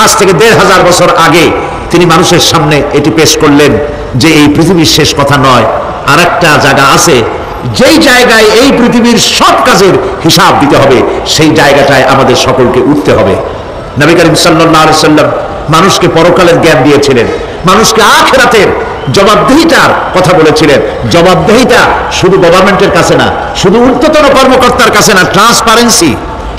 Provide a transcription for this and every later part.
আজ থেকে 1500 বছর আগে তিনি মানুষের সামনে এটি পেশ করলেন যে এই পৃথিবীর শেষ কথা নয়, আর একটা জায়গা আছে যেই জায়গায় এই পৃথিবীর সব কাজের হিসাব দিতে হবে, সেই জায়গাটায় আমাদের সকলকে উঠতে হবে। নবী করিম সাল্লাল্লাহু আলাইহি সাল্লাম মানুষকে পরকালের জ্ঞান দিয়েছিলেন, মানুষকে আখিরাতের জবাবদিহিতার কথা বলেছিলেন। জবাবদিহিতা শুধু গভর্নমেন্টের কাছে না, শুধু ঊর্ধ্বতন কর্মকর্তার কাছে না, ট্রান্সপারেন্সি,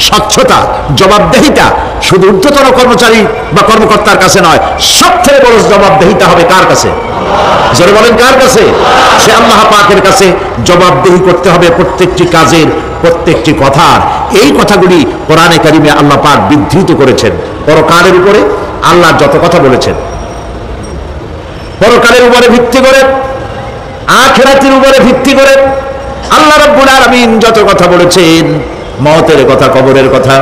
স্বচ্ছতা, জবাবদিহিতা শুধু ঊর্ধ্বতন কর্মচারী বা কর্মকর্তার কাছে নয়, সবথেকে বড় জবাবদিহিতা হবে কার কাছে? জোরে বলেন কার কাছে? সে আল্লাহ পাকের কাছে জবাবদিহি করতে হবে প্রত্যেকটি কাজের, প্রত্যেকটি কথার। এই কথাগুলি কোরআনে কারিমে আল্লাহ পাক বিধৃত করেছেন। পরকালের উপরে আল্লাহ যত কথা বলেছেন, পরকালের উপরে ভিত্তি করে, আখিরাতের উপরে ভিত্তি করে আল্লাহ রাব্বুল আলামিন যত কথা বলেছেন, মওতের কথা, কবরের কথা,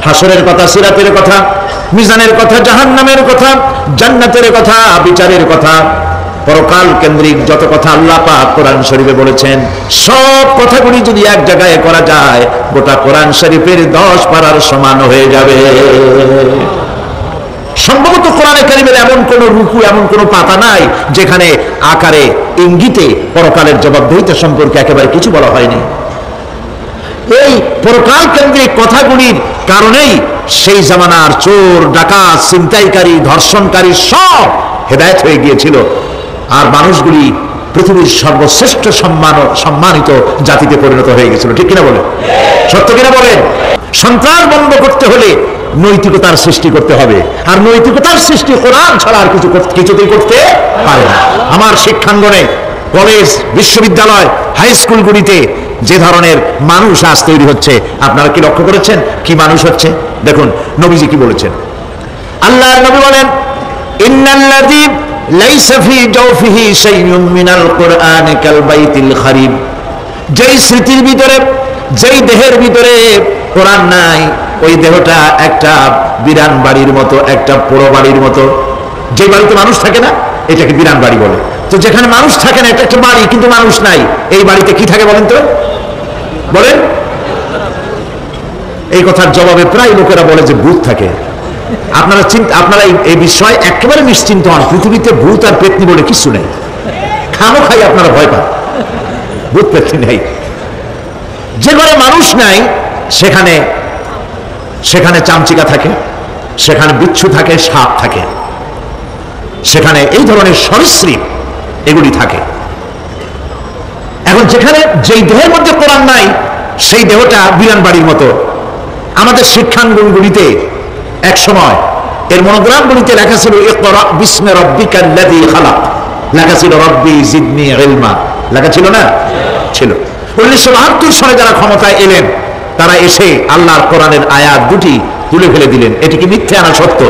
হাসরের কথা, সিরাতের কথা, মিজানের কথা, জাহান্নামের কথা, জান্নাতের কথা, বিচারের কথা, পরকাল কেন্দ্রিক যত কথা আল্লাহ পাক কোরআন শরীফে বলেছেন, সব কথাগুলি যদি এক জায়গায় করা যায়, গোটা কোরআন শরীফের 10 পারার সমান হয়ে যাবে। সম্ভবত কোরআনে কারিমের এমন কোন রুকু, এমন কোন পাতা নাই যেখানে আকারে ইঙ্গিতে পরকালের জবাবদিহিতা সম্পর্কে একেবারে কিছু বলা হয়নি। এই পরকাল কেন্দ্রিক কথাগুলির কারণেই সেই জামানার চোর, ডাকাত, ছিনতাইকারী, ধর্ষণকারী সব হেদায়েত হয়ে গিয়েছিল, আর মানুষগুলি পৃথিবীর সর্বশ্রেষ্ঠ সম্মানিত জাতিতে পরিণত হয়ে গেছিল। ঠিক কিনা বলেন? সত্য কিনা বলেন? সন্ত্রাস বন্ধ করতে হলে নৈতিকতার সৃষ্টি করতে হবে, আর নৈতিকতার সৃষ্টি কোরআন ছাড়া আর কিছুতেই করতে পারে না। আমার শিক্ষাঙ্গনে, কলেজ, বিশ্ববিদ্যালয়, হাই স্কুলগুলিতে যে ধরনের মানুষ আজ তৈরি হচ্ছে, আপনারা কি লক্ষ্য করেছেন কি মানুষ হচ্ছে? দেখুন নবীজি কি বলেছেন। আল্লাহর নবী বলেন, ইন্নাল্লাযী লাইসা ফি জাওফিহি শাইউম মিনাল কুরআনি কাল বাইতিল খারিব। যেই স্মৃতির ভিতরে, যেই দেহের ভিতরে কোরআন নাই, ওই দেহটা একটা বিরান বাড়ির মতো, একটা পোড়ো বাড়ির মতো। যে বাড়িতে মানুষ থাকে না, এটাকে বিরান বাড়ি বলে। তো যেখানে মানুষ থাকে না, এটা একটা বাড়ি কিন্তু মানুষ নাই, এই বাড়িতে কি থাকে বলেন তো? বলেন। এই কথার জবাবে প্রায় লোকেরা বলে যে ভূত থাকে। আপনারা এই বিষয়ে একেবারে নিশ্চিন্ত হন, পৃথিবীতে ভূত আর পেতনি বলে কিছু নেই। খামোখাই আপনারা ভয় পান, ভূত পেতনি নেই। যে ঘরে মানুষ নাই সেখানে চামচিকা থাকে, সেখানে বিচ্ছু থাকে, সাপ থাকে, সেখানে এই ধরনের সরীসৃপ এগুলি থাকে। এখন যেখানে যেই দেহের মধ্যে কোরআন নাই, সেই দেহটা বিরান বাড়ির মতো। আমাদের শিক্ষাঙ্গনগুলিতে এক সময় এর মনোগ্রামগুলিতে লেখা ছিল ইকরা বিসমি রাব্বিকাল্লাযী খালাক, লেখা ছিল রব্বি জিদনি ইলমা, লেখা ছিল না? ছিল। 1972 সালে যারা ক্ষমতায় এলেন, তারা এসে আল্লাহর কোরআনের আয়াত দুটি তুলে ফেলে দিলেন। এটি কি মিথ্যা না সত্য?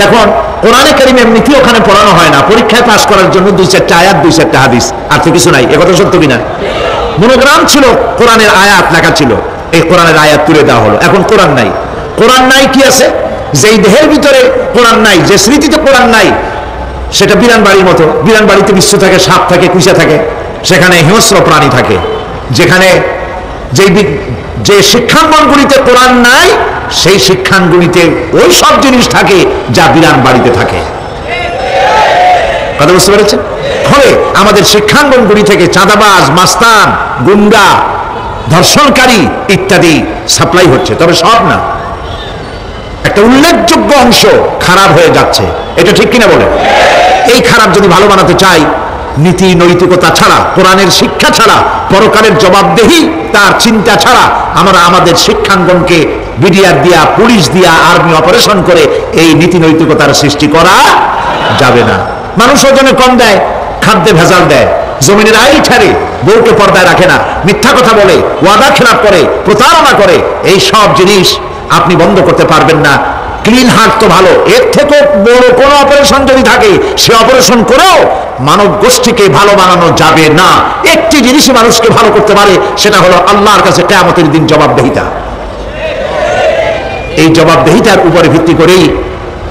এখন কোরআনে কারিম এমনিতে ওখানে পড়ানো হয় না, পরীক্ষায় পাস করার জন্য 2-4টা আয়াত, 2-4টা হাদিস, আর তো কিছু নাই। একথা সত্য কিনা? মনোগ্রাম ছিল, কোরআনের আয়াত লেখা ছিল, এই কোরআনের আয়াত তুলে দেওয়া হলো। এখন কোরআন নাই। কোরআন নাই কি আছে? যেই দেহের ভিতরে কোরআন নাই, যে স্মৃতিতে কোরআন নাই, সেটা বিরান বাড়ির মতো। বিরান বাড়িতে বিচ্ছু থাকে, সাপ থাকে, কুইসা থাকে, সেখানে হিংস্র প্রাণী থাকে। যেখানে যে শিক্ষাঙ্গনগুলিতে কোরআন নাই, সেই শিক্ষাঙ্গনগুলিতে ওই সব জিনিস থাকে যা বিরান বাড়িতে থাকে। কথা বুঝতে পেরেছেন? ফলে আমাদের শিক্ষাঙ্গনগুলি থেকে চাঁদাবাজ, মাস্তান, গুন্ডা, ধর্ষণকারী ইত্যাদি সাপ্লাই হচ্ছে, তবে সব না। একটা উল্লেখযোগ্য অংশ খারাপ হয়ে যাচ্ছে। এটা ঠিক কিনা বলেন? এই খারাপ যদি ভালো বানাতে চাই, নীতি নৈতিকতা ছাড়া, কোরআনের শিক্ষা ছাড়া, পরকালের জবাবদেহি তার চিন্তা ছাড়া আমরা আমাদের শিক্ষাঙ্গনকে বিডিআর দিয়া, পুলিশ দিয়া, আর্মি অপারেশন করে এই নীতি নৈতিকতার সৃষ্টি করা যাবে না। মানুষ ওজনে কম দেয়, খাদ্যে ভেজাল দেয়, জমিনের আইল ছাড়ে, বউকে পর্দায় রাখে না, মিথ্যা কথা বলে, ওয়াদা খেলাপ করে, প্রতারণা করে, এই সব জিনিস আপনি বন্ধ করতে পারবেন না। ক্লিন হার্ট তো ভালো, এর থেকে বড় কোন অপারেশন যদি থাকে, সে অপারেশন করেও মানব গোষ্ঠীকে ভালো বানানো যাবে না। একটি জিনিসই মানুষকে ভালো করতে পারে, সেটা হলো আল্লাহর কাছে কিয়ামতের দিন জবাবদিহিতা। এই জবাবদিহিতার উপরে ভিত্তি করেই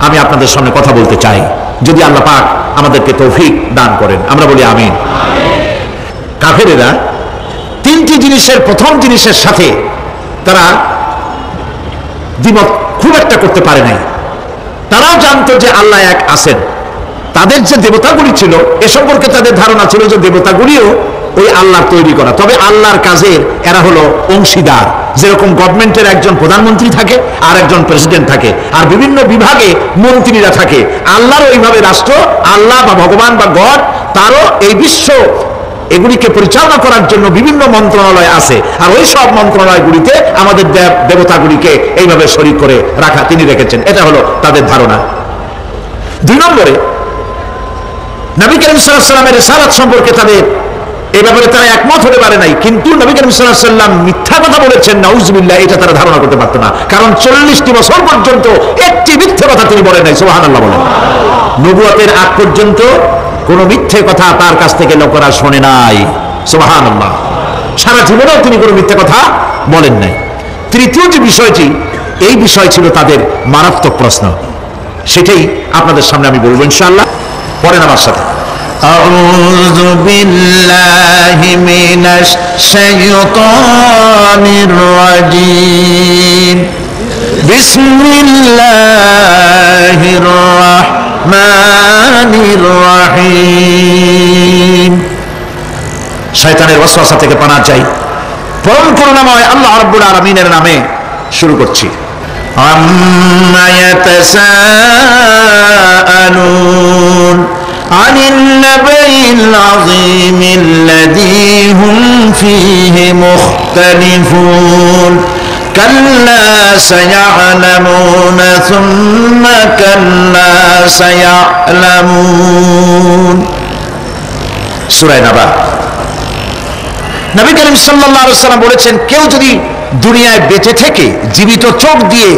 আমি আপনাদের সামনে কথা বলতে চাই, যদি আল্লাহ পাক আমাদেরকে তৌফিক দান করেন। আমরা বলি আমিন। কাফেরেরা তিনটি জিনিসের প্রথম জিনিসের সাথে তারা দ্বিমত খুব একটা করতে পারে নাই। তারাও জানতো যে আল্লাহ এক আছেন। তাদের যে দেবতাগুলি ছিল এ সম্পর্কে তাদের ধারণা ছিল যে দেবতাগুলিও ওই আল্লাহর তৈরি করা, তবে আল্লাহর কাজের এরা হলো অংশীদার। যেরকম গভর্নমেন্টের একজন প্রধানমন্ত্রী থাকে আর একজন প্রেসিডেন্ট থাকে, আর বিভিন্ন বিভাগে মন্ত্রীরা থাকে, আল্লাহর ওইভাবে রাষ্ট্র, আল্লাহ বা ভগবান বা গড, তারও এই বিশ্ব এগুলিকে পরিচালনা করার জন্য বিভিন্ন মন্ত্রণালয় আছে, আর ওই সব মন্ত্রণালয়গুলিতে আমাদের দেবতাগুলিকে এইভাবে শরীক করে রাখা তিনি রেখেছেন। এটা হলো তাদের ধারণা। 2 নম্বরে, নবী করিম সাল্লাল্লাহু আলাইহি ওয়াসাল্লামের রিসালাত সম্পর্কে তাদের এই ব্যাপারে তারা একমত হতে পারে নাই, কিন্তু নবী করিম সাল্লাল্লাহু আলাইহি ওয়াসাল্লাম মিথ্যা কথা বলেছেন নাউজুবিল্লাহ, এটা তারা ধারণা করতে পারত না। কারণ 40টি বছর পর্যন্ত একটি মিথ্যে কথা তিনি বলেন নাই। সুবহানাল্লাহ বলেন। নবুয়তের আগ পর্যন্ত কোনো মিথ্যে কথা তার কাছ থেকে লোকেরা শোনে নাই। সুবহানাল্লাহ। সারা জীবনেও তিনি কোনো মিথ্যে কথা বলেন নাই। তৃতীয় যে বিষয়টি, এই বিষয় ছিল তাদের মারাত্মক প্রশ্ন, সেটাই আপনাদের সামনে আমি বলবো ইনশাআল্লাহ। পড়েন আমার সাথে। আউযু বিল্লাহি মিনাশ শাইতানির রাজীম। বিসমিল্লাহির রাহমানির রাহিম। শয়তানের ওয়াসওয়াসা থেকে পানা চাই। পরম করুণাময় আল্লাহ রাব্বুল আলামিনের নামে শুরু করছি। আম্মা ইয়াতাসাআলুন আনিন নাবাইল আযীমিল্লাযী হুম ফীহি মুখতালিফুন কাল্লা সায়া'লামুনা সুম্মা কাল্লা সায়া'লামুন। সূরা নাবা। নবী করিম সাল্লাল্লাহু আলাইহি ওয়াসাল্লাম বলেছেন, কেউ যদি দুনিয়ায় বেঁচে থেকে জীবিত চোখ দিয়ে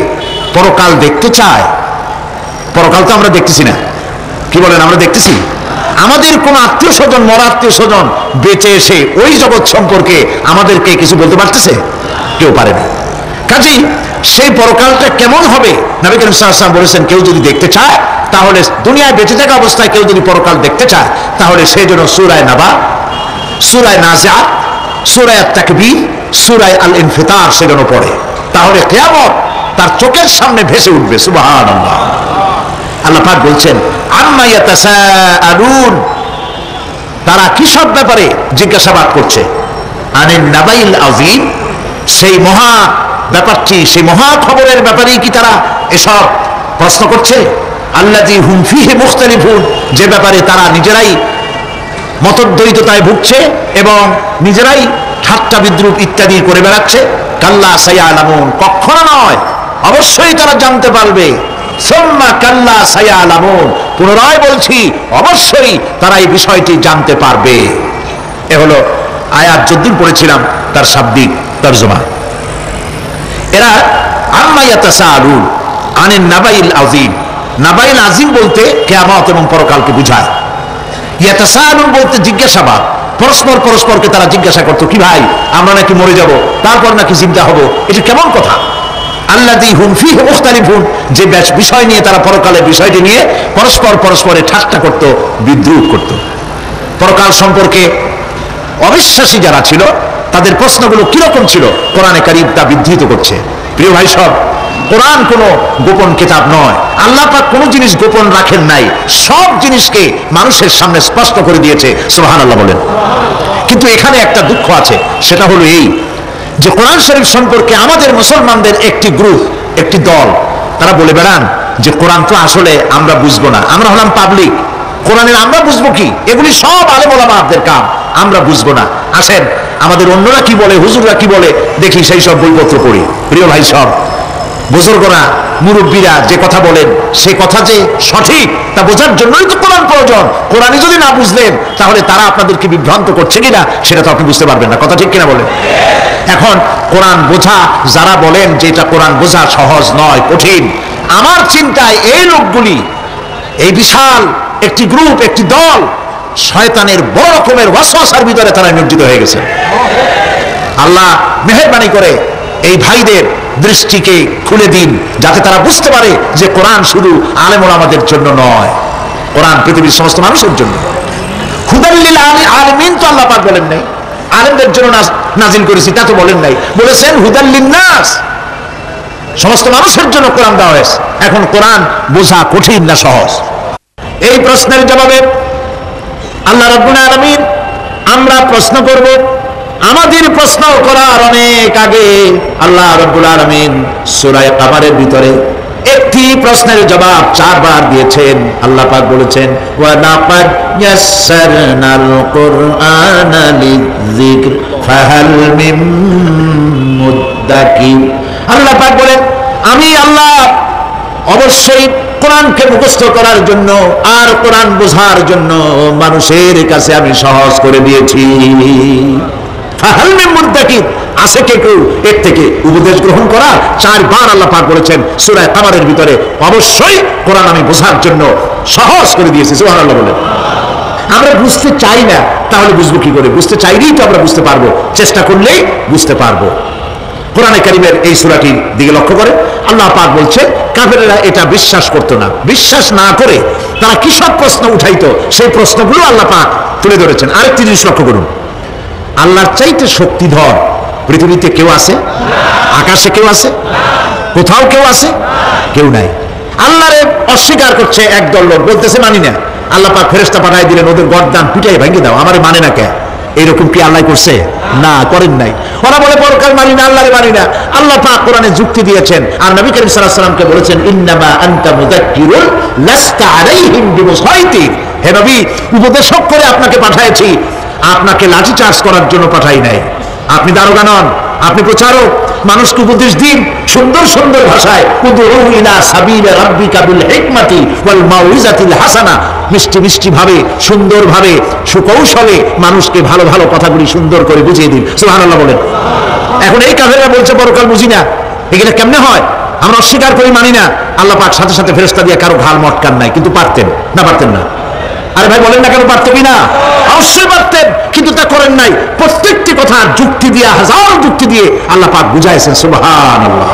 পরকাল দেখতে চায়, পরকাল তো আমরা দেখতেছি না, কি বলেন? আমরা দেখতেছি? আমাদের কোন আত্মীয় স্বজন, মরা আত্মীয় স্বজন বেঁচে এসে ওই জগৎ সম্পর্কে আমাদেরকে কিছু বলতে পারতেছে? কেউ পারে না। কাজেই সেই পরকালটা কেমন হবে, নবী করিম সাল্লাল্লাহু আলাইহি ওয়াসাল্লাম বলেছেন, কেউ যদি দেখতে চায়, তাহলে দুনিয়ায় বেঁচে থাকা অবস্থায় কেউ যদি পরকাল দেখতে চায়, তাহলে সেই জন্য সূরা নাবা, সূরা নাজিআত, সূরা তাকবীর, সূরা আল ইনফিতার সেজন্য পড়ে। তাহলে কিয়ামত তার চোখের সামনে ভেসে উঠবে। সুবহানাল্লাহ। আল্লাহ পাক বলছেন, আম্মা ইয়াতাসাআলুন, তারা কি সব ব্যাপারে জিজ্ঞাসাবাদ করছে? আনিন নাবাইল আযীম, সেই মহা ব্যাপারটি, সেই মহা খবরের ব্যাপারেই কি তারা এসব প্রশ্ন করছে? আল্লাযী হুম ফীহি মুখতালিফুন, যে ব্যাপারে তারা নিজেরাই মতদ্বৈততায় ভুগছে এবং নিজেরাই ঠাট্টা বিদ্রুপ ইত্যাদি করে বেড়াচ্ছে। কাল্লা সায়ালামুন, কখনো নয়, অবশ্যই তারা জানতে পারবে। সুম্মা কাল্লা সায়ালামুন, পুনরায় বলছি, অবশ্যই তারা এই বিষয়টি জানতে পারবে। এ হলো আয়াত যদ্দূর পড়েছিলাম তার শাব্দিক তরজমা। এরা আম্মা ইয়াতাসাআলুন আনিন নাবাইল আযীম, নাবাইল আযীম বলতে কিয়ামত এবং পরকালকে বোঝায়। ইয়াতাসাআলুন বলতে জিজ্ঞাসাবাদ, পরস্পর পরস্পরকে তারা জিজ্ঞাসা করতো, কি ভাই আমরা নাকি মরে যাব, তারপর নাকি জিন্দা হব, এটা কেমন কথা? আল্লাযী হুম ফীহি মুখতালিফুন, যে বিষয় নিয়ে তারা পরকালের বিষয়টি নিয়ে পরস্পর পরস্পরে ঠাট্টা করত, বিদ্রুপ করত। পরকাল সম্পর্কে অবিশ্বাসী যারা ছিল তাদের প্রশ্নগুলো কিরকম ছিল, কোরআনে কারীম তা বিধৃত করছে। প্রিয় ভাই সব, কোরআন কোনো গোপন কিতাব নয়। আল্লাহ পাক কোনো জিনিস গোপন রাখেন নাই, সব জিনিসকে মানুষের সামনে স্পষ্ট করে দিয়েছে। সুবহানাল্লাহ বলেন। কিন্তু এখানে একটা দুঃখ আছে, সেটা হলো এই যে কোরআন শরীফ সম্পর্কে আমাদের মুসলমানদের একটি গ্রুপ, একটি দল, তারা বলে বেড়ান যে কোরআন তো আসলে আমরা বুঝবো না, আমরা হলাম পাবলিক, কোরআনের আমরা বুঝবো কি, এগুলি সব আলেম ওলামাদের কাম, আমরা বুঝবো না। আসেন আমাদের অন্যরা কি বলে, হুজুররা কি বলে দেখি, সেই সব বইপত্র পড়ি। প্রিয় ভাই সব, বুজুর্গরা, মুরব্বীরা যে কথা বলেন, সে কথা যে সঠিক তা বোঝার জন্যই তো কোরআন প্রয়োজন। কোরআনই যদি না বুঝলেন, তাহলে তারা আপনাদেরকে বিভ্রান্ত করছে কিনা সেটা তো আপনি বুঝতে পারবেন না। কথা ঠিক কিনা বলেন? এখন কোরআন বোঝা, যারা বলেন যে এটা কোরআন বোঝা সহজ নয়, কঠিন, আমার চিন্তায় এই লোকগুলি, এই বিশাল একটি গ্রুপ, একটি দল, শয়তানের বড় রকমের ওয়াসওয়াসার ভিতরে তারা নিয়োজিত হয়ে গেছে। আল্লাহ মেহেরবানি করে এই ভাইদের দৃষ্টিকে খুলে দিন, যাতে তারা বুঝতে পারে যে কোরআন শুধু আলেম ওলামাদের জন্য নয়, কোরআন পৃথিবীর সমস্ত মানুষের জন্য। হুদাল লিল আলামিন তো আল্লাহ পাক বলেন নাই, আলেমদের জন্য নাজিল করেছি তা তো বলেন নাই, বলেছেন হুদাল লিন নাস, সমস্ত মানুষের জন্য কোরআন দেওয়া হয়েছে। এখন কোরআন বোঝা কঠিন না সহজ? এই প্রশ্নের জবাবে আল্লাহ রাব্বুল আলামিন, আমরা প্রশ্ন করব, আমাদের প্রশ্ন করার অনেক আগে আল্লাহ রাব্বুল আলামিন সূরা কামারের ভিতরে একটি প্রশ্নের জবাব 4 বার দিয়েছেন। আল্লাহ পাক বলেছেন, ওয়া লাকাদ ইয়াসসারনাল কুরআনা লিযিকর ফাহাল মিন মুদ্দাকির। আল্লাহ পাক বলেন, আমি আল্লাহ অবশ্যই কোরআনকে মুখস্থ করার জন্য আর কোরআন বোঝার জন্য মানুষের কাছে আমি সহজ করে দিয়েছি। ফাহাল মিন মুদ্দাকির, আছে কে কেউ এর থেকে উপদেশ গ্রহণ করা? 4 বার আল্লাহ পাক বলেছেন সূরা কামারের ভিতরে, অবশ্যই কোরআন আমি বোঝার জন্য সহজ করে দিয়েছি। সুবহানাল্লাহ বলেন। আমরা বুঝতে চাই না, তাহলে বুঝবো কি করে? বুঝতে চাইলেই তো আমরা বুঝতে পারবো, চেষ্টা করলেই বুঝতে পারবো। কোরআনে কারীমের এই সূরাটির দিকে লক্ষ্য করে আল্লাহ পাক বলছেন, কাফেরেরা এটা বিশ্বাস করতো না। বিশ্বাস না করে তারা কি সব প্রশ্ন উঠাইতো, সেই প্রশ্নগুলো আল্লাহ পাক তুলে ধরেছেন। আরেকটি জিনিস লক্ষ্য করুন, আল্লাহর চাইতে শক্তিধর পৃথিবীতে কেউ আছে? আকাশে কেউ আছে? কোথাও কেউ আছে? কেউ নাই। আল্লাহরে অস্বীকার করছে একদল লোক, বলতেছে মানি না। আল্লাহ পাক ফেরেশতা পাঠায় দিলেন, ওদের গর্দান পিটাই ভেঙে দাও, আমারে মানে না কে? এরকম কি আল্লাহ করছে? না, করেন নাই। ওরা বলে পরকাল মানি না, আল্লাহরে মানি না। আল্লাহ পাক কোরআনে যুক্তি দিয়েছেন, আর নবী করিম সাল্লাল্লাহু আলাইহি ওয়াসাল্লামকে বলেছেন, ইন্নামা আনতা মুযাক্কিরুন লাস্তা আলাইহিম বিমুসাইতির। হে নবী, উপদেশক করে আপনাকে পাঠিয়েছি, আপনাকে লাঠি চার্জ করার জন্য পাঠাই নাই। আপনি দারোগা নন, আপনি প্রচারক। মানুষকে উপদেশ দিন সুন্দর সুন্দর ভাষায়, উদউ ইলা সাবিলি রাব্বিকা বিল হিকমাতি ওয়াল মাউইজাতিল হাসানা। মিষ্টি মিষ্টি ভাবে, সুন্দর ভাবে, সুকৌশলে মানুষকে ভালো ভালো কথাগুলি সুন্দর করে বুঝিয়ে দিন। সুবহানাল্লাহ বলেন। এখন এই কাফেররা বলছে পরকাল বুঝি না, এগুলো কেমনে হয়? আমরা অস্বীকার করি, মানি না। আল্লাহ পাক সাথে সাথে ফেরেশতা দিয়ে কারো ঘাড় মটকান নাই, কিন্তু পারতেন না? পারতেন না? আরে ভাই বলেন না কেন, পারতেন কি না? অবশ্যই পারতেন, কিন্তু তা করেন নাই। প্রত্যেকটি কথা যুক্তি দিয়ে, হাজার যুক্তি দিয়ে আল্লাহ পাক বুঝাইছেন। সুবহানাল্লাহ।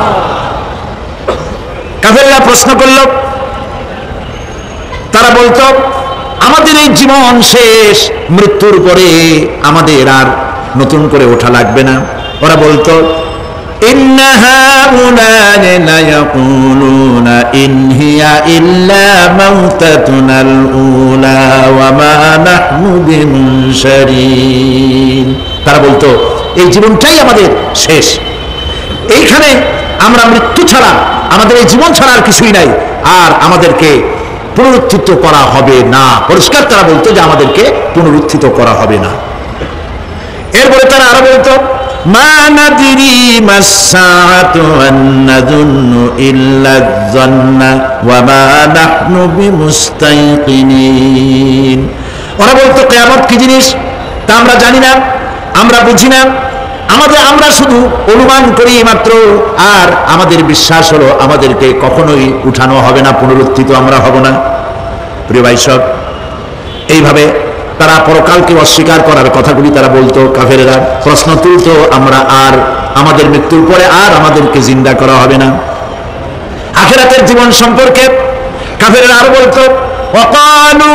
কাফেররা প্রশ্ন করল, তারা বলতো আমাদের এই জীবন শেষ, মৃত্যুর পরে আমাদের আর নতুন করে ওঠা লাগবে না। ওরা বলতো, ইন্না হাউলানি লায়াকুলুনা ইন হিয়া ইল্লা মাউতাতুনাল উলা ওয়া মা নাহনু বিমুনশারিন। তারা বলতো এই জীবনটাই আমাদের শেষ, এইখানে আমরা মৃত্যু ছাড়া, আমাদের এই জীবন ছাড়া আর কিছুই নাই, আর আমাদেরকে পুনরুত্থিত করা হবে না। পরিষ্কার তারা বলতো যে আমাদেরকে পুনরুত্থিত করা হবে না। এরপরে তারা আরো বলতো, মা নাদিরি মাস-সাআতু ওয়া নাযুন্নু ইল্লা আয-যান্না ওয়া মা নাহনু বিমুস্তাইকিনিন। ওরা বলতো কিয়ামত কি জিনিস তা আমরা জানি না, আমরা বুঝি না, আমরা শুধু অনুমান করি মাত্র, আর আমাদের বিশ্বাস হলো আমাদেরকে কখনোই উঠানো হবে না, পুনরুত্থিত আমরা হব না। প্রিয় ভাই সব, এইভাবে তারা পরকালকে অস্বীকার করার কথাগুলি তারা বলতো। কাফেরেরা প্রশ্ন তুলতো, আমরা আর আমাদের মৃত্যুর পরে আর আমাদেরকে জিন্দা করা হবে না। আখিরাতের জীবন সম্পর্কে কাফেরেরা আর বলতো, ওয়াকালু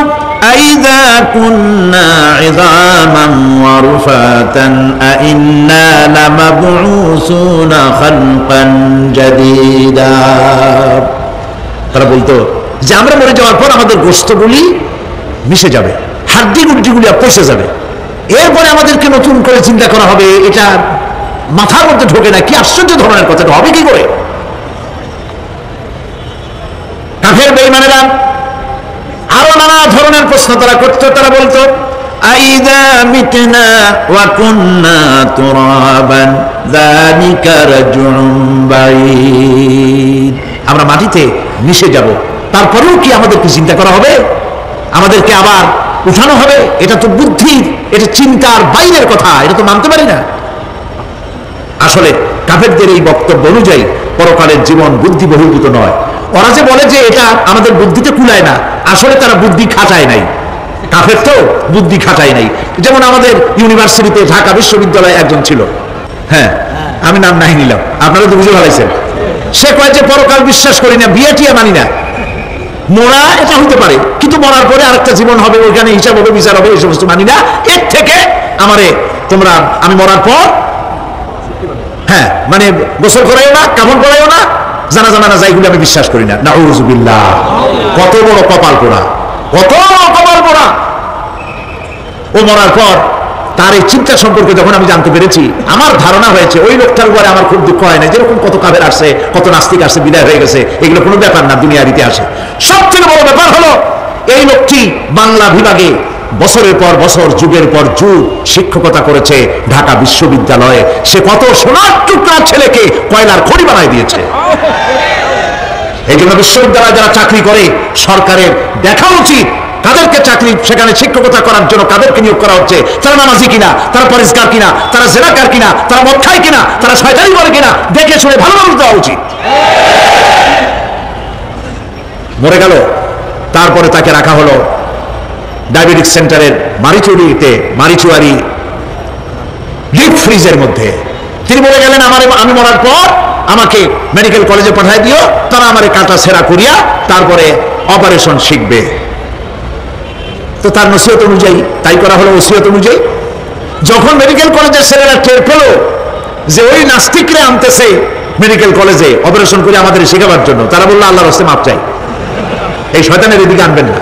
আইযা কুন্না ইযামান ওয়া রুফাতান আইন্না লামাবউসুনা খালকান জাদীদা। তারা বলতো যে আমরা মরে যাওয়ার পর আমাদের গোশতগুলি মিশে যাবে, হাড্ডি গুড্ডিগুলি পচে যাবে, এরপরে আমাদেরকে নতুন করে চিন্তা করা হবে। এটা মাথার মধ্যে ঢোকে না, কি আশ্চর্য ধরনের কথা, হবে কি করে? কাফের বেঈমানেরা আরো নানা ধরনের প্রশ্ন তারা করত। তারা বলতো, আইযা মিতনা ওয়া কুন্না তুরাবান যালিকা রাজউন বাঈদ। আমরা মাটিতে মিশে যাব, তারপরেও কি আমাদেরকে চিন্তা করা হবে, আমাদেরকে আবার উঠানো হবে? এটা তো বুদ্ধির, এটা চিন্তার বাইরের কথা, এটা তো মানতে পারি না। আসলে কাফেরদের এই বক্তব্য অনুযায়ী পরকালের জীবন বুদ্ধি বহির্ভূত নয়। ওরা যে বলে যে এটা আমাদের বুদ্ধিতে কুলায় না, আসলে তারা বুদ্ধি খাটায় নাই। কাফের তো বুদ্ধি খাটায় নাই। যেমন আমাদের ইউনিভার্সিটিতে, ঢাকা বিশ্ববিদ্যালয়ে একজন ছিল, হ্যাঁ আমি নাম নাই নিলাম, আপনারা তো বুঝে ভালাইছেন। সে কয় যে পরকাল বিশ্বাস করি না, বিয়ে টিয়া মানি না, মরা এটা হইতে পারে, কিন্তু মরার পরে আরেকটা জীবন হবে, ওইখানে হিসাব হবে, বিচার হবে, এই সমস্ত মানি না। এর থেকে আমারে তোমরা, আমি মরার পর, হ্যাঁ মানে গোসল করাইও না, কাফন করাইও না, জানাজা মানাজা এগুলো আমি বিশ্বাস করি না। নাউযুবিল্লাহ। কত বড় কপাল পোড়া, কত বড় কপাল পোড়া। ও মরার পর তার এই চিন্তা সম্পর্কে যখন আমি জানতে পেরেছি, আমার ধারণা হয়েছে ওই লোকটার উপরে আমার খুব দুঃখ হয় না। যেরকম কত কাফের আসছে, কত নাস্তিক আসছে, বিদায় হয়ে গেছে, এগুলো কোনো ব্যাপার না দুনিয়ার ইতিহাসে। সবথেকে বড় ব্যাপার হলো এই লোকটি বাংলা বিভাগে বছরের পর বছর, যুগের পর যুগ শিক্ষকতা করেছে ঢাকা বিশ্ববিদ্যালয়ে। সে কত সোনার টুকরা ছেলেকে কয়লার খড়ি বানায় দিয়েছে। এই জন্য বিশ্ববিদ্যালয়ে যারা চাকরি করে সরকারের দেখা উচিত কাদেরকে চাকরি সেখানে শিক্ষকতা করার জন্য কাদেরকে নিয়োগ করা হচ্ছে। তারা নামাজি কিনা, তারা পরিষ্কার কিনা, তারা জেনাকার কিনা, তারা মদ খায় কিনা, তারা শয়তানি করে কিনা, দেখে শুনে ভালো মানুষ দেওয়া উচিত। মরে গেল, তারপরে তাকে রাখা হলো ডায়াবেটিক সেন্টারের মারিচুয়ারি ডিপ ফ্রিজের মধ্যে। তিনি বলে গেলেন, আমি মরার পর আমাকে মেডিকেল কলেজে পাঠায় দিও, তারা আমারে কাটা ছেঁড়া করিয়া তারপরে অপারেশন শিখবে। তো তার নসিহত অনুযায়ী তাই করা হলো, ওসিয়ত অনুযায়ী। যখন মেডিকেল কলেজের ছেলেরা টের পেল যে ওই নাস্তিকরে আনতেছে মেডিকেল কলেজে অপারেশন করে আমাদের শেখাবার জন্য, তারা বললো আল্লাহর হস্তে মাপ চাই, এই শয়তানের এদিকে আনবেন না।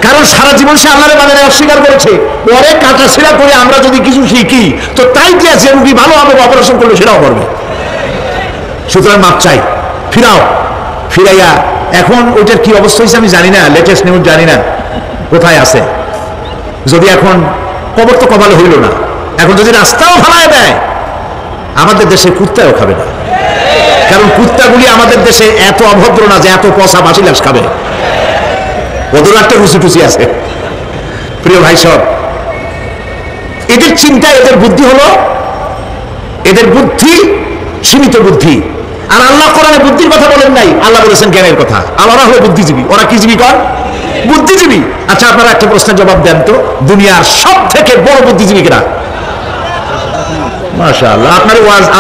কারণ সারা জীবন সে আল্লাহর মানে অস্বীকার করেছে। পরে কাটা ছেঁড়া করে আমরা যদি কিছু শিখি তো তাই যে যে রুগী ভালো হবে, অপারেশন করলে সেটাও করবে। সুতরাং মাপ চাই, ফিরাইয়া এখন ওইটার কি অবস্থা হয়েছে আমি জানি না, লেটেস্ট নিউজ জানি না কোথায় আছে। যদি এখন কবর তো কপালে হইল না, এখন যদি রাস্তাও ফালায় দেয় আমাদের দেশে কুত্তাও খাবে না। কারণ কুত্তাগুলি আমাদের দেশে এত অভদ্র না যে এত পচা বাসি লাশ খাবে, ওদের একটা রুচি টুচি আছে। প্রিয় ভাই সব, এদের চিন্তা, এদের বুদ্ধি হলো, এদের বুদ্ধি সীমিত বুদ্ধি। আর আল্লাহ কোরআনে বুদ্ধির কথা বলেন নাই, আল্লাহ বলেছেন জ্ঞানের কথা। আল্লাহরা হলো বুদ্ধিজীবী, ওরা কি জীবী কর? বুদ্ধিজীবী। আচ্ছা আপনারা একটা প্রশ্নের জবাব দেন তো, দুনিয়ার সব থেকে বড় বুদ্ধিজীবী কিনা? মাশাআল্লাহ,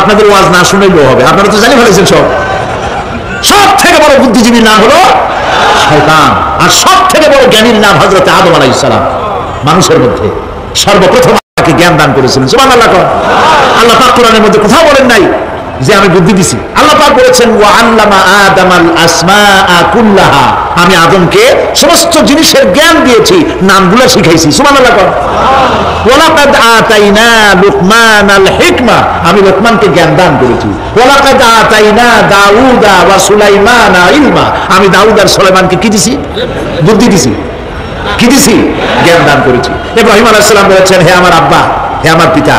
আপনাদের ওয়াজ না শুনলেও হবে, আপনারা তো জানি ফেলেছেন সব থেকে বড় বুদ্ধিজীবীর নাম হলো শয়তান। আর সব থেকে বড় জ্ঞানীর নাম হযরত আদম আলাইহিস সালাম। মানুষের মধ্যে সর্বপ্রথম তাকে জ্ঞান দান করেছিলেন। সুবহানাল্লাহ। আল্লাহ পাক কোরআনের মধ্যে কোথাও বলেন নাই যে আমি বুদ্ধি দিছি। আল্লাহ পাক বলেছেন ওয়া আল্লামা আদামাল আসমাআ কুল্লাহা, আমি আদমকে সমস্ত জিনিসের জ্ঞান দিয়েছি, নামগুলো শিখাইছি। সুবহানাল্লাহ। ওয়ালাকাদ আতাইনা লুকমানাল হিকমা, আমি লোকমানকে জ্ঞান দান করেছি। ওয়ালাকাদ আতাইনা দাউদা ওয়া সুলাইমানা ইলমা, আমি দাউদ আর সুলাইমানকে কি দিছি? বুদ্ধি দিছি। কি দিছি? জ্ঞান দান করেছি। ইব্রাহিম আলাইহিস সালাম বলেছেন, হে আমার আব্বা, হে আমার পিতা,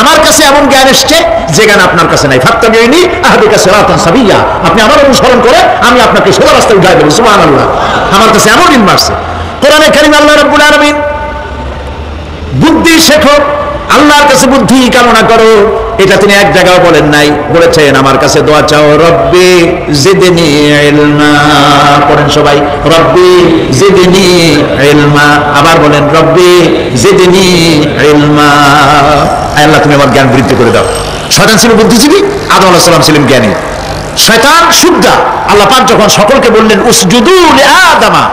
আমার কাছে এমন জ্ঞান এসছে যে জ্ঞান আপনার কাছে নাই। ফাত্তাবিউনি আহদিকা সিরাতান সাবিয়্যা, আপনি আমার অনুসরণ করে আমি আপনাকে সোজা রাস্তায় উঠাই দেব। সুবহানাল্লাহ। আমার কাছে এমন ইলম আসছে। কোরআনে কারীম আল্লাহ রাব্বুল আলামিন বুদ্ধি শেখো, আল্লাহর কাছে বুদ্ধি কামনা করো, এটা তিনি এক জায়গাও বলেন নাই। বলেছেন আমার কাছে দোয়া চাও, রব্বি জিদনি ইলমা। পড়েন সবাই, রব্বি জিদনি ইলমা। আবার বলেন, রব্বি জিদনি ইলমা। আল্লাহ তুমি আমার জ্ঞান বৃদ্ধি করে দাও। শয়তান ছিল বুদ্ধিজীবী, আদম আলাইহিস সালাম ছিলেন জ্ঞানী। শয়তান শুদ্ধা। আল্লাহ পাক যখন সকলকে বললেন উসজুদু লিআদামা,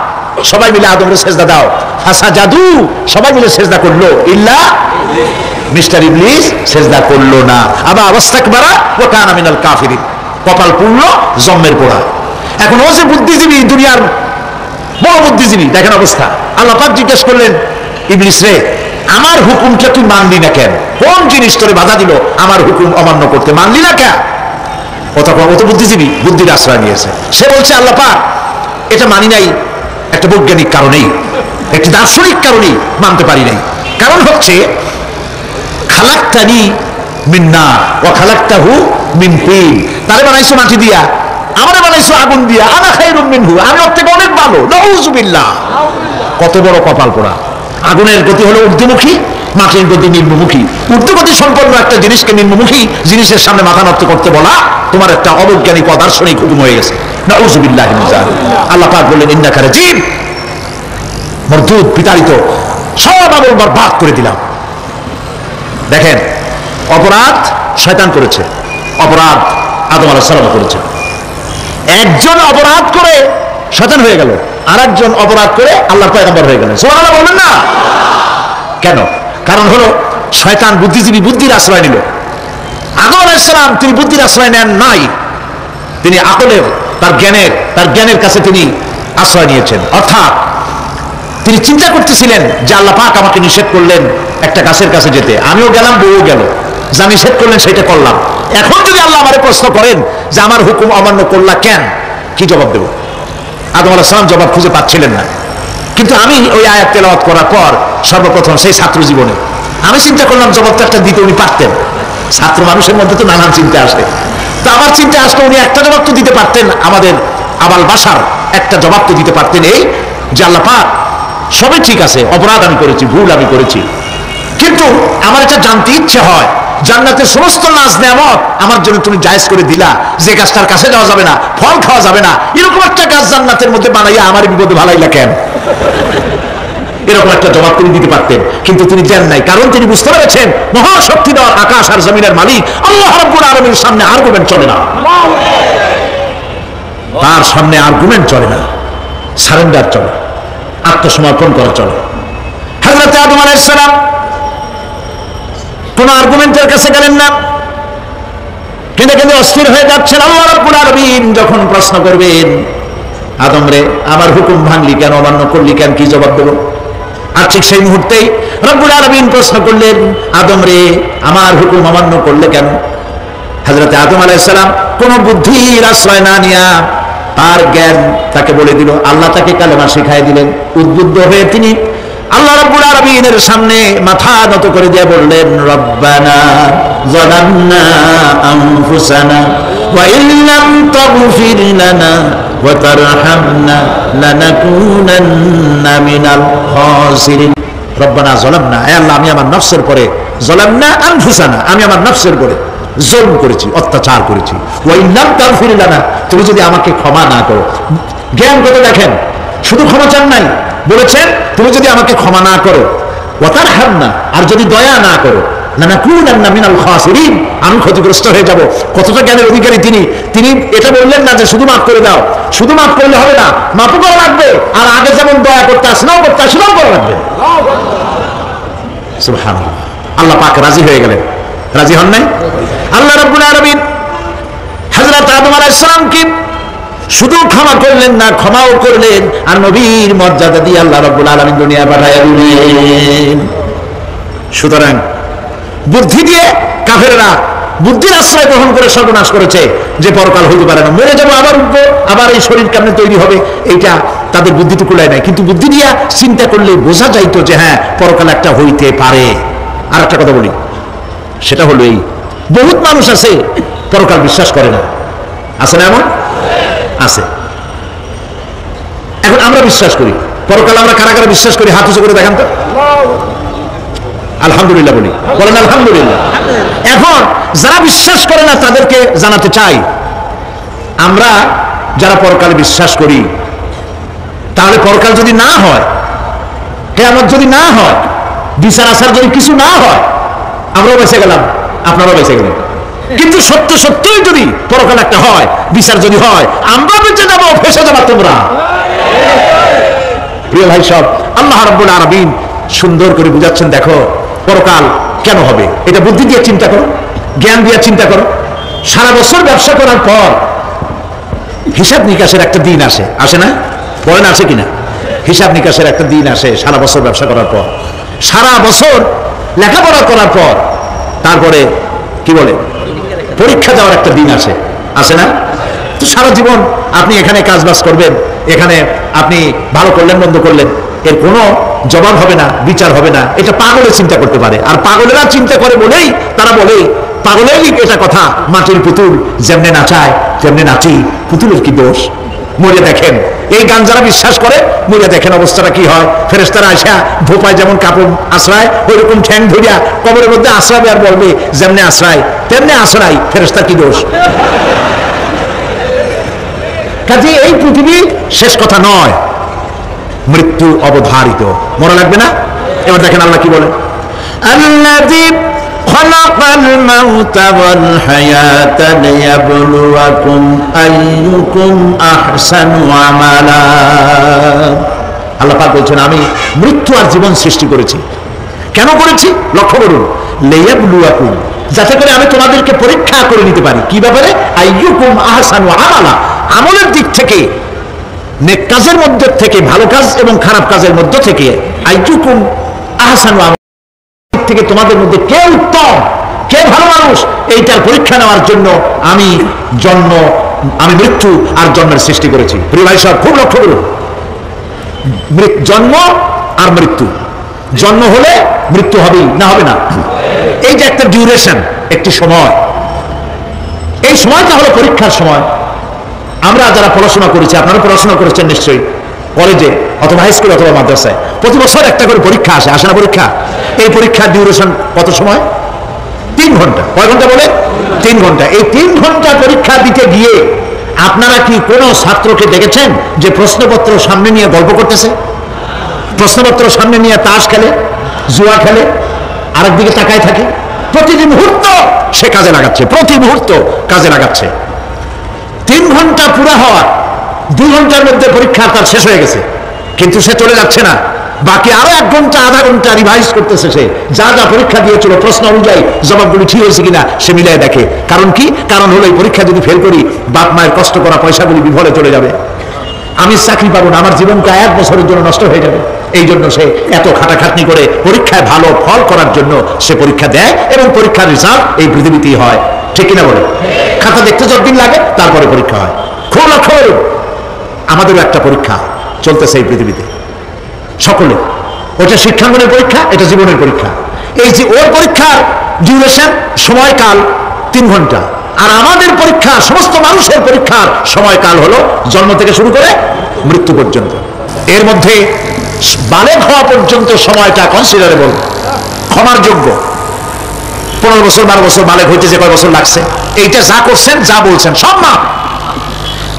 সবাই মিলে আদমের সেজদা দাও, ফাসাজাদু, সবাই মিলে সেজদা করলো, ইল্লা মিস্টার ইবলিস সেজদা করলো না। আবা ওয়াস্তাকবারা ওয়া কানা মিনাল কাফিরিন, কপাল পুড়ল, জম্মের পোড়া। এখন ও যে বুদ্ধিজীবী, দুনিয়ার বড় বুদ্ধিজীবী, দেখেন অবস্থা। আল্লাহ পাক জিজ্ঞেস করলেন, ইবলিস রে, আমার হুকুমটা তুই মানলি না কেন? কোন জিনিস তোরে বাধা দিল আমার হুকুম অমান্য করতে? মানলি না কেন? ও তো বুদ্ধিজীবী, বুদ্ধির আশ্রয় নিয়েছে। সে বলছে, আল্লাহ পাক এটা মানি নাই একটা বৈজ্ঞানিক কারণেই, একটি দার্শনিক কারণেই মানতে পারি নাই। কারণ হচ্ছে খালাকতানি মিন নার ওয়া খালাকতাহু মিন তিন, তারে বানাইছো মাটি দিয়া, আমারে বানাইছো আগুন দিয়া, আনা খায়রুম মিনহু, আমি ওর থেকে অনেক ভালো। নাউযুবিল্লাহ। কত বড় কপাল পোড়া। আগুনের গতি হলো ঊর্ধ্বমুখী, মাটির গতি নিম্নমুখী। ঊর্ধ্বগতি সম্পন্ন একটা জিনিসকে নিম্নমুখী জিনিসের সামনে মাথা নত করতে বলা তোমার একটা অবৈজ্ঞানিক অদার্শনিক হুকুম হয়ে গেছে। নাউযুবিল্লাহি মিন যালিক। আল্লাহ পাক বললেন, ইন্নাকা রাজিম, মরদুদ, বিতাড়িত, সব আমল বরবাদ করে দিলাম। দেখেন, অপরাধ শয়তান করেছে, অপরাধ আদম আলাইহিস সালাম করেছে। একজন অপরাধ করে শয়তান হয়ে গেল, আর একজন অপরাধ করে আল্লাহর পয়গম্বর হয়ে গেলেন। সুবহানাল্লাহ বলবেন না? কেন? কারণ হলো শয়তান বুদ্ধিজীবী, বুদ্ধির আশ্রয় নিল। আদম আলাইহিস সালাম তিনি বুদ্ধির আশ্রয় নেন নাই, তিনি আকলের, তার জ্ঞানের কাছে তিনি আশ্রয় নিয়েছেন। অর্থাৎ তিনি চিন্তা করতেছিলেন যে আল্লাহ পাক আমাকে নিষেধ করলেন একটা গাছের কাছে যেতে, আমিও গেলাম, বউও গেল, যা নিষেধ করলেন সেটা করলাম। এখন যদি আল্লাহ আমারে প্রশ্ন করেন যে আমার হুকুম অমান্য করলা কেন, কি জবাব দেব? আদম আলাইহিস সালাম জবাব খুঁজে পাচ্ছিলেন না। কিন্তু আমি ওই আয়াত তেলাওয়াত করার পর সর্বপ্রথম সেই ছাত্র জীবনে আমি চিন্তা করলাম জবাবটা একটা দিতে উনি পারতেন। ছাত্র মানুষের মধ্যে তো নানান চিন্তা আসে, তো আমার চিন্তা আসলে উনি একটা জবাব তো দিতে পারতেন, আমাদের আবাল বাসার একটা জবাব তো দিতে পারতেন, এই যে আল্লাহ পাক সবই ঠিক আছে, অপরাধ আমি করেছি, ভুল আমি করেছি, কিন্তু আমার এটা জানতে ইচ্ছে হয় জান্নাতের সমস্ত নাজ নেয়ামত আমার জন্য তুমি জায়েজ করে দিলা, যে গাছটার কাছে যাওয়া যাবে না, ফল খাওয়া যাবে না, এরকম একটা গাছ জান্নাতের মধ্যে বানাইয়া আমার বিপদে ভালাইলা কেন? এরকম একটা জবাব তিনি দিতে পারতেন, কিন্তু তিনি দেন নাই। কারণ তিনি বুঝতে পেরেছেন মহাশক্তিধর আকাশ আর জমিনের মালিক আল্লাহ রাব্বুল আলামিনের সামনে আর্গুমেন্ট চলে না, তার সামনে আর্গুমেন্ট চলে না, সারেন্ডার চলে, আত্মসমর্পণ করা চলে। হযরত আদম আলাইহিস সালাম কোন আর্গুমেন্টের কাছে গেলেন না, কেঁদে কেঁদে অস্থির হয়ে যাচ্ছেন। আল্লাহ রাব্বুল আলামিন যখন প্রশ্ন করবেন, আদম রে আমার হুকুম ভাঙলি কেন, অমান্য করলি কেন, কি জবাব দেব? আর ঠিক সেই মুহূর্তেই রব্বুল আলামিন প্রশ্ন করলেন, আদম রে আমার হুকুম অমান্য করলে কেন? হযরত আদম আলাইহিস সালাম কোন বুদ্ধির আশ্রয় না নিয়া তার জ্ঞান তাকে বলে দিল, আল্লাহ তাকে কালেমা শিখাই দিলেন। উদ্বুদ্ধ হয়ে তিনি আল্লাহ রাব্বুল আলামিনের সামনে মাথা নত করে দিয়ে বললেন, রব্বানা যালামনা আনফুসানা ওয়া ইল্লাম তাগফির লানা ওয়া তারহামনা লানাকুনান্না মিনাল খাসিরিন। রব্বানা যালামনা, হে আল্লাহ আমি আমার নফসের পরে, যালামনা আনফুসানা আমি আমার নফসের পরে জুলম করেছি, অত্যাচার করেছি, ওয়া ইল্লাম তাগফির লানা তুমি যদি আমাকে ক্ষমা না করো। জ্ঞান কত দেখেন, শুধু ক্ষমা চান নাই, বলেছেন তুমি যদি আমাকে ক্ষমা না করো, ওয়া তারহামনা আর যদি দয়া না করো, লানাকুনান্না মিনাল খাসিরিন আমি ক্ষতিগ্রস্ত হয়ে যাব। কতটা জ্ঞানের অধিকারী তিনি! তিনি এটা বললেন না যে শুধু মাফ করে দাও, শুধু মাফ করলে হবে না, মাফও করা লাগবে, আর আগে যেমন দয়া করতে আসলেও করা লাগবে। সুবহানাল্লাহ, আল্লাহ পাক রাজি হয়ে গেলেন। রাজি হন নাই? আল্লাহ রাব্বুল আলামিন হযরত আদম আলাইহিস সালামকে শুধু ক্ষমা করলেন না, ক্ষমাও করলেন, আর নবীর মর্যাদা দিয়ে আল্লাহ রাব্বুল আলামিন দুনিয়া পাঠাইয়া দিলেন। সুতরাং বুদ্ধি দিয়ে কাফেররা বুদ্ধির আশ্রয় গ্রহণ করে সর্বনাশ করেছে, যে পরকাল হইতে পারে না, মরে যাবো আবার উঠবো, আবার এই শরীর কেমনে তৈরি হবে, এইটা তাদের বুদ্ধিতে কুলায় নাই। কিন্তু বুদ্ধি দিয়া চিন্তা করলে বোঝা যাইতো যে হ্যাঁ পরকাল একটা হইতে পারে। আর একটা কথা বলি, সেটা হলো এই, বহুত মানুষ আছে পরকাল বিশ্বাস করে না, আছে না? এমন আছে। এখন আমরা বিশ্বাস করি পরকাল, আমরা কারা কারা বিশ্বাস করি হাত উঁচু করে দেখান তো, আলহামদুলিল্লাহ বলি, বলেন আলহামদুলিল্লাহ। এখন যারা বিশ্বাস করে না তাদেরকে জানাতে চাই, আমরা যারা পরকালে বিশ্বাস করি, তাহলে পরকাল যদি না হয়, কিয়ামত যদি না হয়, বিচার আচার যদি কিছু না হয়, আমরাও বেঁচে গেলাম, আপনারাও বেঁচে গেলেন। কিন্তু সত্য সত্যই যদি পরকাল একটা হয়, বিচার যদি হয়, আমরা বেঁচে যাবো, ফেসে যাবো তোমরা। প্রিয় ভাই সব, আল্লাহ রাব্বুল আলামিন সুন্দর করে বুঝাচ্ছেন, দেখো পরকাল কেন হবে, এটা বুদ্ধি দিয়ে চিন্তা করো, জ্ঞান দিয়ে চিন্তা করো। সারা বছর ব্যবসা করার পর হিসাব নিকাশের একটা দিন আসে, আসে না? বলেন আছে কিনা? হিসাব নিকাশের একটা দিন আসে সারা বছর ব্যবসা করার পর, সারা বছর লেখাপড়া করার পর, তারপরে কি বলে পরীক্ষা দেওয়ার একটা দিন আসে, আসে না? তো সারা জীবন আপনি এখানে কাজবাজ করবেন, এখানে আপনি ভালো করলেন মন্দ করলেন, এর কোনো জবাব হবে না, বিচার হবে না। এটা পাগলের চিন্তা করতে পারে, আর পাগলেরা চিন্তা করে বলেই তারা বলে, পাগলেরই এটা কথা, মাটির পুতুল যেমনে নাচায় তেমনি নাচি, পুতুলের কি দোষ? মরে দেখেন, এই গান যারা বিশ্বাস করে মরে দেখেন অবস্থাটা কি হয়। ফেরেশতারা আসা ধোপায় যেমন কাপড় আশ্রয়, ওই রকম ঠ্যাং ধরিয়া কবরের মধ্যে আশ্রাবে, আর বলবে যেমনে আশ্রয় তেমনি আশ্রয়, ফেরেশতার কি দোষ? কাজে এই পৃথিবী শেষ কথা নয়, মৃত্যু অবধারিত, মরা লাগবে না। এবার দেখেন আল্লাহ কি বলেন, আল্লাযী খালাকাল মাউতা ওয়াল হায়াতা লিয়াবলুয়াকুম আইয়ুকুম আহসানু আমালা। আল্লাহ পাক বলছেন, আমি মৃত্যু আর জীবন সৃষ্টি করেছি। কেন করেছি? লক্ষ্য করুন, লিয়াবলুয়াকুম, যাতে করে আমি তোমাদেরকে পরীক্ষা করে নিতে পারি। কি ব্যাপারে? আইয়ুকুম আহসানু আমালা, আমলের দিক থেকে, নেক কাজের মধ্যে থেকে, ভালো কাজ এবং খারাপ কাজের মধ্যে থেকে, আইয়ুকুম আহসানু আমালা থেকে তোমাদের মধ্যে কে উত্তম, কে ভালো মানুষ, এইটার পরীক্ষা নেওয়ার জন্য আমি মৃত্যু আর জন্মের সৃষ্টি করেছি। প্রিয় ভাই সাহেব, খুব লক্ষ্য করুন, জন্ম আর মৃত্যু, জন্ম হলে মৃত্যু হবেই, না হবে না? এই যে একটা ডিউরেশন, একটি সময়, এই সময়টা হলো পরীক্ষার সময়। আমরা যারা পড়াশোনা করেছি, আপনারা পড়াশোনা করেছেন নিশ্চয়ই, কলেজে অথবা হাই স্কুল অথবা মাদ্রাসায়, প্রতি বছর একটা করে পরীক্ষা আসে না পরীক্ষা? এই পরীক্ষার ডিউরেশন কত সময়? 3 ঘন্টা। কয় ঘন্টা বলে? 3 ঘন্টা। এই 3 ঘন্টা পরীক্ষা দিতে গিয়ে আপনারা কি কোনো ছাত্রকে দেখেছেন যে প্রশ্নপত্র সামনে নিয়ে গল্প করতেছে, প্রশ্নপত্র সামনে নিয়ে তাস খেলে, জুয়া খেলে, আরেক দিকে তাকায় থাকে? প্রতিটি মুহূর্ত সে কাজে লাগাচ্ছে, প্রতি মুহূর্ত কাজে লাগাচ্ছে। 3 ঘন্টা পুরো হওয়ার 2 ঘন্টার মধ্যে পরীক্ষা তার শেষ হয়ে গেছে, কিন্তু সে চলে যাচ্ছে না, বাকি আরো 1 ঘন্টা আধা ঘন্টা রিভাইজ করতেছে। সে যা যা পরীক্ষা দিয়েছিল প্রশ্ন অনুযায়ী জবাবগুলি ঠিক হয়েছে কিনা সে মিলাই দেখে। কারণ কি? কারণ হলো এই পরীক্ষা যদি ফেল করি, বাপ মায়ের কষ্ট করা পয়সাগুলি বিফলে চলে যাবে, আমি চাকরি পাবো না, আমার জীবনটা 1 বছরের জন্য নষ্ট হয়ে যাবে। এই জন্য সে এত খাটাখাটনি করে পরীক্ষায় ভালো ফল করার জন্য সে পরীক্ষা দেয়, এবং পরীক্ষার রেজাল্ট এই পৃথিবীতেই হয়। ঠিক কিনা বলে? খাতা দেখতে যতদিন লাগে তারপরে পরীক্ষা হয়। খুব লক্ষ্য করুন, আমাদেরও একটা পরীক্ষা চলতেছে এই পৃথিবীতে, সকলে। ওটা শিক্ষাঙ্গনের পরীক্ষা, এটা জীবনের পরীক্ষা। এই যে ওর পরীক্ষার ডিউরেশন, সময়কাল 3 ঘন্টা, আর আমাদের পরীক্ষা, সমস্ত মানুষের পরীক্ষার সময়কাল হলো জন্ম থেকে শুরু করে মৃত্যু পর্যন্ত। এর মধ্যে বালেগ হওয়া পর্যন্ত সময়টা কনসিডারেবল, ক্ষমার যোগ্য। 15 বছর 12 বছর বালেগ হইতে যে কয় বছর লাগছে, এইটা যা করছেন, যা বলছেন সব মাপ।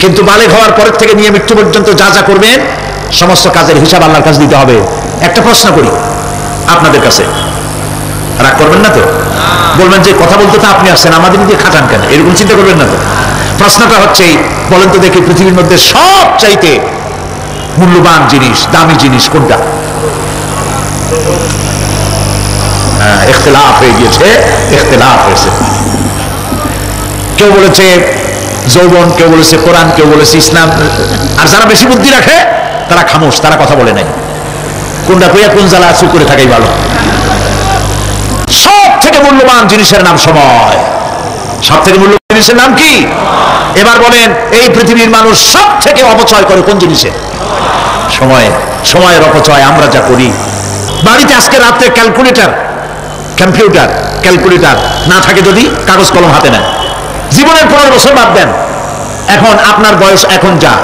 কিন্তু বালেগ হওয়ার পরের থেকে নিয়ে মৃত্যু পর্যন্ত যা যা করবেন সমস্ত কাজের হিসাব আল্লাহর কাছে দিতে হবে। একটা প্রশ্ন করি আপনাদের কাছে, রাগ করবেন না তো? বলবেন যে কথা বলতে তো আপনি আসছেন, আমাদের দিয়ে খাটান কেন, এরকম চিন্তা করবেন না তো? প্রশ্নটা হচ্ছে, বলেন তো দেখি, পৃথিবীর মধ্যে সব চাইতে মূল্যবান জিনিস, দামি জিনিস কোনটা? ইখতিলাফ হয়ে গিয়েছে, ইখতিলাফ হয়েছে। কেউ বলেছে যৌবন, কেউ বলেছে কোরআন, কেউ বলেছে ইসলাম। আর যারা বেশি বুদ্ধি রাখে তারা খামোশ, তারা কথা বলে নাই। কোনটা কইয়া কোন জ্বালা চুপ করে থাকাই ভালো। সব থেকে মূল্যবান জিনিসের নাম সময়। সব থেকে মূল্যবান জিনিসের নাম কি? এবার বলেন, এই পৃথিবীর মানুষ সব থেকে অপচয় করে কোন জিনিসে? সময়ে। সময়ের অপচয় আমরা যা করি। বাড়িতে আজকে রাত্রে ক্যালকুলেটর, কম্পিউটার, ক্যালকুলেটর না থাকে, যদি কাগজ কলম হাতে নেন, জীবনের 15 বছর বাদ দেন, এখন আপনার বয়স এখন যা,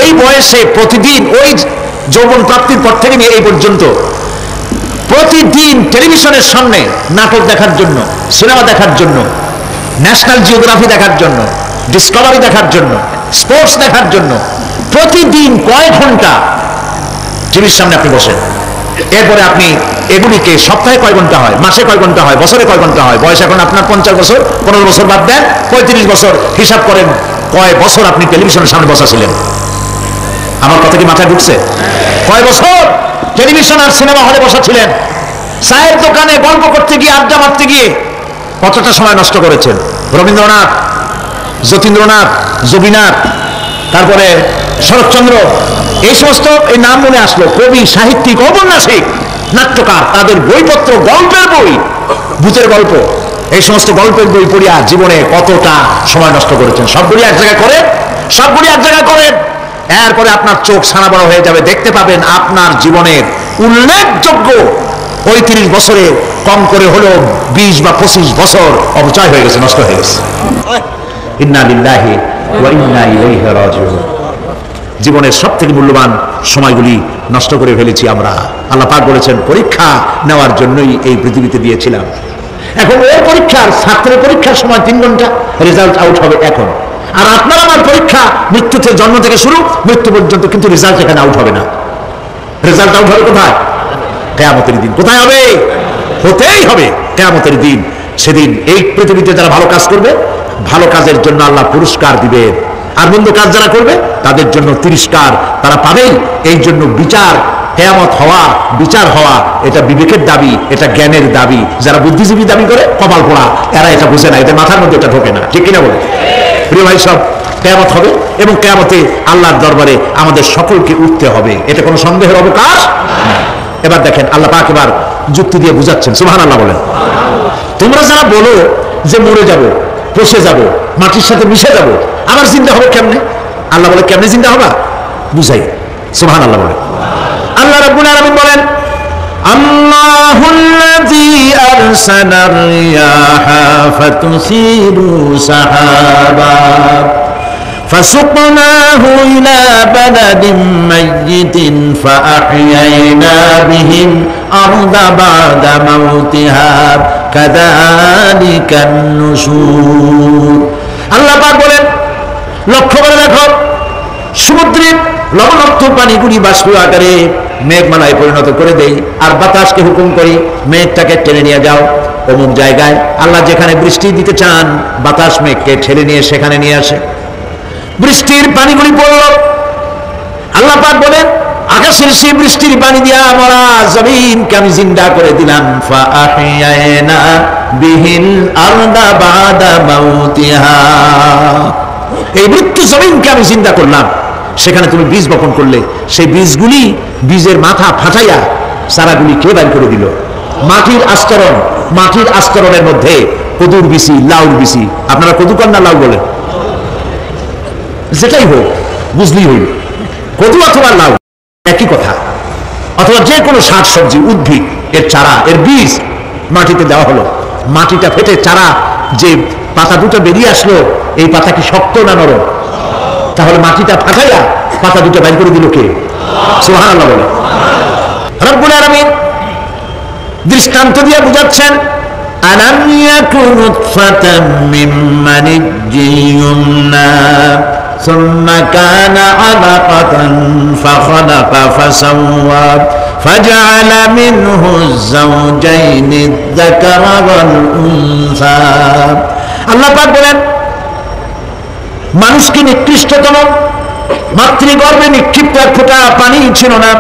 এই বয়সে প্রতিদিন ওই যৌবন প্রাপ্তির পর থেকে নিয়ে এই পর্যন্ত প্রতিদিন টেলিভিশনের সামনে নাটক দেখার জন্য, সিনেমা দেখার জন্য, ন্যাশনাল জিওগ্রাফি দেখার জন্য, ডিসকভারি দেখার জন্য, স্পোর্টস দেখার জন্য প্রতিদিন কয় ঘন্টা টিভির সামনে আপনি বসেন। এরপরে আপনি এগুলিকে সপ্তাহে কয় ঘন্টা হয়, মাসে কয় ঘন্টা হয়, বছরে কয় ঘন্টা হয়? বয়স এখন আপনার 50 বছর, 15 বছর বাদ দেন, 35 বছর। হিসাব করেন কয় বছর আপনি টেলিভিশনের সামনে বসা ছিলেন। আমার কথা কি মাথায় ঢুকছে? কয় বছর টেলিভিশন আর সিনেমা হলে বসা ছিলেন? চায়ের দোকানে গল্প করতে গিয়ে, আড্ডা মারতে গিয়ে কতটা সময় নষ্ট করেছেন? রবীন্দ্রনাথ, যতীন্দ্রনাথ, জবিনাথ, তারপরে শরৎচন্দ্র, এই সমস্ত এই নাম মনে আসলো, কবি, সাহিত্যিক, ঔপন্যাসিক, নাট্যকার, তাদের বইপত্র, গল্পের বই, ভূতের গল্প, এই সমস্ত গল্পের বই পড়িয়া জীবনে কতটা সময় নষ্ট করেছেন। সবগুলি এক জায়গায় করে, সবগুলি এক জায়গায় করেন, এরপরে আপনার চোখ ছানা বড় হয়ে যাবে, দেখতে পাবেন আপনার জীবনের উল্লেখযোগ্য 35 বছরে কম করে হলো 20 বা 25 বছর অপচয় হয়ে গেছে, নষ্ট হয়ে গেছে। ইন্না লিল্লাহি ওয়া ইন্না ইলাইহি রাজিউন। জীবনের সব থেকে মূল্যবান সময়গুলি নষ্ট করে ফেলেছি আমরা। আল্লাহ পাক বলেছেন, পরীক্ষা নেওয়ার জন্যই এই পৃথিবীতে দিয়েছিলাম। এখন ওই পরীক্ষার, ছাত্রের পরীক্ষার সময় 3 ঘন্টা, রেজাল্ট আউট হবে এখন। আর আপনার আমার পরীক্ষা মৃত্যুতে, জন্ম থেকে শুরু মৃত্যু পর্যন্ত, কিন্তু রেজাল্ট এখানে আউট হবে না। রেজাল্ট আউট হবে কোথায়? কিয়ামতের দিন। কোথায় হবে? হতেই হবে কিয়ামতের দিন। সেদিন এই পৃথিবীতে যারা ভালো কাজ করবে, ভালো কাজের জন্য আল্লাহ পুরস্কার দিবে, আর মন্দ কাজ যারা করবে তাদের জন্য তিরস্কার তারা পাবেই। এই জন্য বিচার কিয়ামত হওয়া, বিচার হওয়া, এটা বিবেকের দাবি, এটা জ্ঞানের দাবি। যারা বুদ্ধিজীবী দাবি করে কপাল পোড়া, এরা এটা বুঝে না, এদের মাথার মধ্যে এটা ঢোকে না। ঠিক কিনা বলে? প্রিয় ভাই সব, কিয়ামত হবে এবং কিয়ামতে আল্লাহর দরবারে আমাদের সকলকে উঠতে হবে, এটা কোনো সন্দেহের অবকাশ নাই। এবার দেখেন আল্লাহ পাক এবার যুক্তি দিয়ে বুঝাচ্ছেন, সুবহানাল্লাহ বলেন। তোমরা যারা বলো যে মরে যাব, পচে যাব, মাটির সাথে মিশে যাব, আবার জিন্দা হবে কেমনে? আল্লাহ বলে কেমনে জিন্দা হবা বুঝাই। সুবহানাল্লাহ বলেন। আল্লাহ রাব্বুল আলামিন বলেন, আল্লাহুল্লাযী আরসালার রিয়াহা ফাতুসিরু সাহাবা فسقناه إلى بلد ميت فأحيينا به الأرض بعد موتها كذلك النشور। আল্লাহ পাক বলেন, লক্ষ্য করে দেখো, সমুদ্রের লবণাক্ত পানিগুলি বাষ্প আকারে মেঘমালায় পরিণত করে দেই, আর বাতাসকে হুকুম করি মেঘটাকে টেনে নিয়ে যাও অমুক জায়গায়। আল্লাহ যেখানে বৃষ্টি দিতে চান, বাতাস মেঘকে ঠেলে নিয়ে সেখানে নিয়ে আসে, বৃষ্টির পানিগুলি পড়ল। আল্লাহ পাক বলেন, আকাশের সেই বৃষ্টির পানি দিয়া মরা জমিনকে আমি জিন্দা করে দিলাম। ফাআহিয়ানা বিহিল আরদা বাদা মাউতিহা, এই মৃত্যু জমিনকে আমি জিন্দা করলাম। সেখানে তুমি বীজ বপন করলে, সেই বীজগুলি, বীজের মাথা ফাটাইয়া চারাগুলি কে বাইর করে দিল? মাটির আস্তরণ, মাটির আস্তরণের মধ্যে কদুর বিচি, লাউর বিচি। আপনারা কদু কর না লাউ বলেন? যেটাই হোক, বুঝলি হইল, কদু অথবা লাউ একই কথা। অথবা যে কোনো শাক সবজি, উদ্ভিদ, এর চারা, এর বীজ মাটিতে দেওয়া হলো, মাটিটা ফেটে চারা যে পাতা দুটো বেরিয়ে আসলো, এই পাতা কি শক্ত না নরম? তাহলে মাটিটা ফাটাইয়া পাতা দুটো বাইর করে দিল কে? সুবহানাল্লাহ বলে। রব্বুল আলামিন দৃষ্টান্ত দিয়ে বুঝাচ্ছেন, আলাম ইয়াকু নুতফাতাম মিন মানিয়্যিন ইউমনা সুম্মা কানা আলাকাতান ফাখালাকা ফাসাওয়া ফাজআলা মিনহু আয-যাওজাইনি আয-যাকারা ওয়াল উনসা। আল্লাহ পাক বলেন, মানুষকে নিকৃষ্টতম মাতৃগর্ভে নিক্ষিপ্ত এক ফোঁটা পানি ছিল না,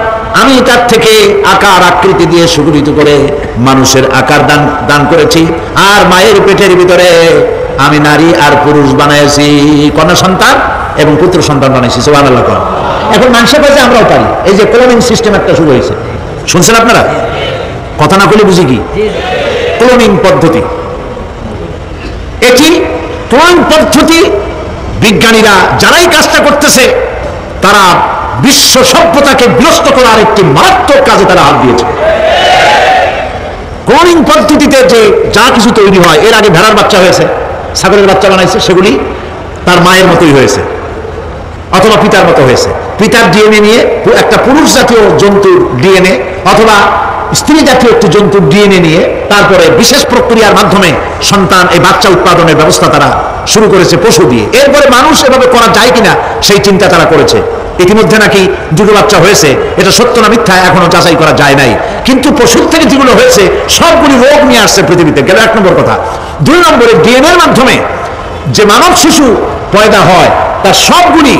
আমি তার থেকে আকার আকৃতি দিয়ে সুগঠিত করে মানুষের আকার দান করেছি, আর মায়ের পেটের ভিতরে আমি নারী আর পুরুষ বানাইছি, কন্যা সন্তান এবং পুত্র সন্তান বানাইছি। সুবহানাল্লাহ। এখন মানুষের কাছে আমরাও পারি। এই যে ক্লোনিং সিস্টেম একটা শুরু হয়েছে, শুনছেন আপনারা? কথা না বলে বুঝি কি? ক্লোনিং পদ্ধতি। এটি ক্লোনিং পদ্ধতি বিজ্ঞানীরা যারাই কাজটা করতেছে, তারা বিশ্ব সভ্যতাকে বিনষ্ট করার একটি মারাত্মক কাজে তারা হাত দিয়েছে। ক্লোনিং পদ্ধতিতে যে যা কিছু তৈরি হয়, এর আগে ভেড়ার বাচ্চা হয়েছে, ছাগলের বাচ্চা বানাইছে, সেগুলি তার মায়ের মতোই হয়েছে অথবা পিতার মতো হয়েছে। পিতার ডিএনএ নিয়ে একটা পুরুষ জাতীয় জন্তুর ডিএনএ অথবা স্ত্রী জাতীয় একটি জন্তুর ডিএনএ নিয়ে তারপরে বিশেষ প্রক্রিয়ার মাধ্যমে সন্তান, এই বাচ্চা উৎপাদনের ব্যবস্থা তারা শুরু করেছে পশু দিয়ে। এরপরে মানুষ এভাবে করা যায় কিনা সেই চিন্তা তারা করেছে। ইতিমধ্যে নাকি দুটো বাচ্চা হয়েছে, এটা সত্য না মিথ্যা এখনো যাচাই করা যায় নাই। কিন্তু পশুর থেকে যেগুলো হয়েছে সবগুলি রোগ নিয়ে আসছে পৃথিবীতে, গেল এক নম্বর কথা। দুই নম্বরে ডিএনএর মাধ্যমে যে মানব শিশু পয়দা হয়, তার সবগুলি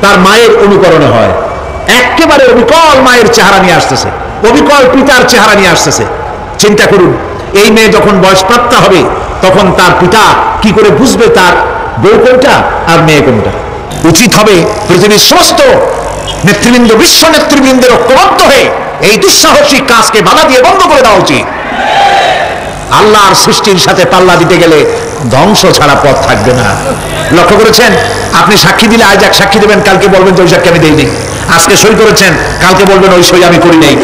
তার মায়ের অনুকরণে হয়। একেবারে অবিকল মায়ের চেহারা নিয়ে আসতেছে, অবিকল পিতার চেহারা নিয়ে আসতেছে। চিন্তা করুন, এই মেয়ে যখন বয়সপ্রাপ্তা হবে, তখন তার পিতা কি করে বুঝবে তার বউ কোনটা আর মেয়ে কোনটা? উচিত হবে পৃথিবীর সমস্ত নেতৃবৃন্দ, বিশ্ব নেতৃবৃন্দের ঐক্যবদ্ধ হয়ে এই দুঃসাহসিক কাজকে বাধা দিয়ে বন্ধ করে দেওয়া উচিত। আল্লাহর সৃষ্টির সাথে পাল্লা দিতে গেলে ধ্বংস ছাড়া পথ থাকবে না। লক্ষ্য করেছেন, আপনি সাক্ষী দিলে আজ এক সাক্ষী দেবেন, কালকে বলবেন যে ওই সাক্ষী আমি দেইনি। আজকে সই করেছেন, কালকে বলবেন ওই সই আমি করি নাই।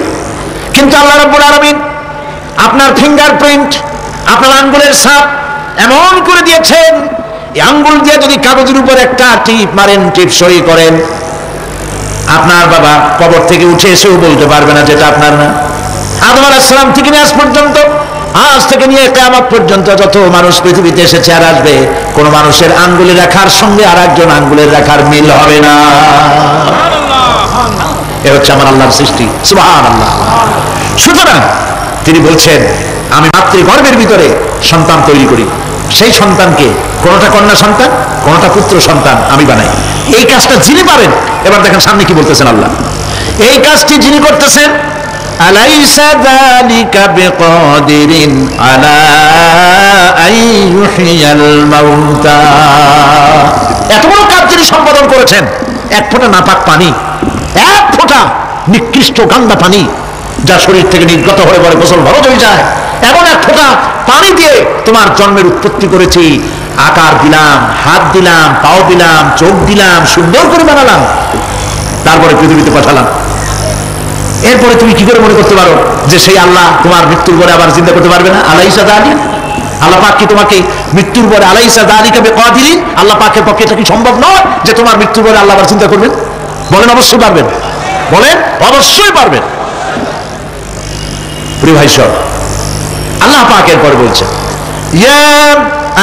কিন্তু আল্লাহ রাব্বুল আলামিন আপনার ফিঙ্গারপ্রিন্ট, আপনার আঙ্গুলের ছাপ এমন করে দিয়েছেন, এই আঙ্গুল দিয়ে যদি কাগজের উপর একটা টিপ মারেন, টিপ সই করেন, আপনার বাবা কবর থেকে উঠে এসেও বলতে পারবে না যেটা আপনার না। আদম আলাইহিস সালাম থেকে নিয়ে আজ পর্যন্ত, আজ থেকে নিয়ে কিয়ামত পর্যন্ত যত মানুষ পৃথিবীতে এসেছে আর আসবে, কোন মানুষের আঙ্গুলের রেখার সঙ্গে আর একজন আঙ্গুলের রেখার মিল হবে না। এ হচ্ছে আমার আল্লাহর সৃষ্টি। সুবহানাল্লাহ। সুতরাং তিনি বলছেন, আমি মাতৃগর্ভের ভিতরে সন্তান তৈরি করি, সেই সন্তানকে কোনটা কন্যা সন্তান, কোনটা পুত্র সন্তান আমি বানাই। এই কাজটা যিনি পারেন, এবার দেখেন সামনে কি বলতেছেন আল্লাহ, এই কাজটি যিনি করতেছেন, আলাইসা যালিকা বিকাদিরিন আলা আন ইউহইয়াল মাউতা, এত বড় কাজ যিনি সম্পাদন করেছেন, এক ফোঁটা নাপাক পানি, এক ফোঁটা নিকৃষ্ট গান্দা পানি যা শরীর থেকে নির্গত হয়ে পড়ে গোসল ফরজ হয়ে যায়, এমন এক ফোঁটা পানি দিয়ে তোমার জন্মের উৎপত্তি করেছি, আকার দিলাম, হাত দিলাম, পাও দিলাম, চোখ দিলাম, সুন্দর করে বানালাম, তারপরে পৃথিবীতে পাঠালাম। এরপরে তুমি কি করে মনে করতে পারো যে সেই আল্লাহ তোমার মৃত্যুর পরে আবার চিন্তা করতে পারবে না? আলাইসা যালিক, আল্লাহ পাক কি তোমাকে মৃত্যুর পরে আলাইসা যালিকা বিকাদিরিন, আল্লাহ পাকের পক্ষে এটা কি সম্ভব নয় যে তোমার মৃত্যুর পরে আল্লাহ আবার চিন্তা করবেন? বলেন অবশ্যই পারবেন, বলেন অবশ্যই পারবেন। প্রিয় ভাই সব, আল্লাহ পাক এরপরে বলছেন, ইয়া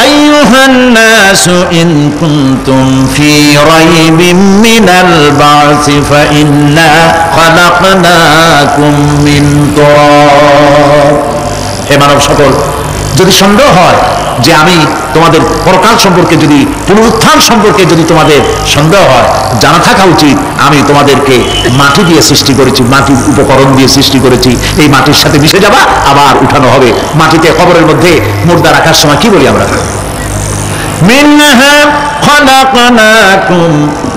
আইয়ুহান নাসু ইন কুনতুম ফি রাইবিন মিনাল বা'সি ফাইন্না খালাকনাকুম মিন তুরাব, হে মানব সকল, যদি সন্দেহ হয় যে আমি তোমাদের পরকাল সম্পর্কে, যদি পুনরুত্থান সম্পর্কে যদি তোমাদের সন্দেহ হয়, জানা থাকা উচিত আমি তোমাদেরকে মাটি দিয়ে সৃষ্টি করেছি, মাটির উপকরণ দিয়ে সৃষ্টি করেছি, এই মাটির সাথে মিশে যাবা, আবার উঠানো হবে। মাটিতে কবরের মধ্যে মুর্দা রাখার সময় কি বলি আমরা? মিনহা খালাকনাকুম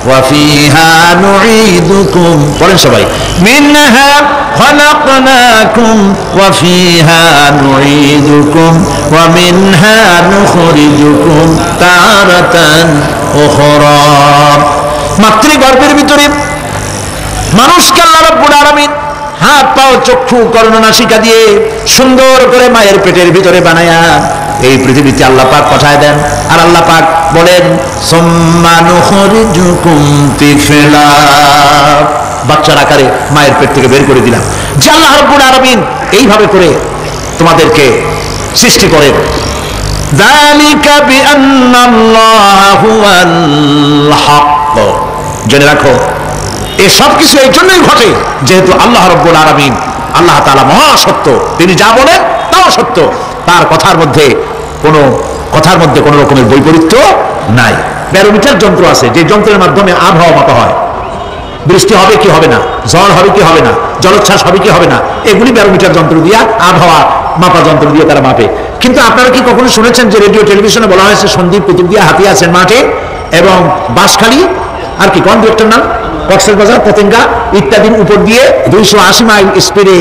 ওয়া ফিহা নুঈদুকুম, বলেন সবাই, মিনহা খালাকনাকুম ওয়া ফিহা নুঈদুকুম ওয়া মিনহা নুখরিজুকুম তারাতান উখরা। মাতৃগর্ভের ভিতরে মানুষকে আল্লাহ রাব্বুল আলামিন হাত পাও চক্ষু কর্ণ নাসিকা দিয়ে সুন্দর করে মায়ের পেটের ভিতরে বানায়া এই পৃথিবীতে আল্লাহ পাক পাঠায় দেন। আর আল্লাহ পাক বলেন, সুম্মা নুখরিজুকুম তিফলা, বাচ্চার আকারে মায়ের পেট থেকে বের করে দিলাম। যে আল্লাহ রাব্বুল আলামিন এইভাবে করে তোমাদেরকে সৃষ্টি করেন। যালিকা বিআন্নাল্লাহা হুয়াল হক, জেনে রাখো এ সব কিছু এই জন্যই ঘটে যেহেতু আল্লাহ রাব্বুল আলামিন, আল্লাহ তাআলা মহাসত্য, তিনি যা বলেন তাও সত্য, তার কথার মধ্যে কোনো রকমের বৈপরীত্য নাই। ব্যারোমিটার যন্ত্র আছে, যে যন্ত্রের মাধ্যমে আবহাওয়া মাপা হয়, বৃষ্টি হবে কি হবে না, ঝড় হবে কি হবে না, জলোচ্ছ্বাস হবে কি হবে না, এগুলি ব্যারোমিটার যন্ত্র দিয়ে, আবহাওয়া মাপা যন্ত্র দিয়ে তারা মাপে। কিন্তু আপনারা কি কখনো শুনেছেন যে রেডিও টেলিভিশনে বলা হয়েছে সন্দীপ কুতুবদিয়া হাতি আছেন মাঠে এবং বাঁশখালী আর কি কোন দুইটার নাম, কক্সবাজার, পতেঙ্গা ইত্যাদির উপর দিয়ে 280 মাইল স্পিডে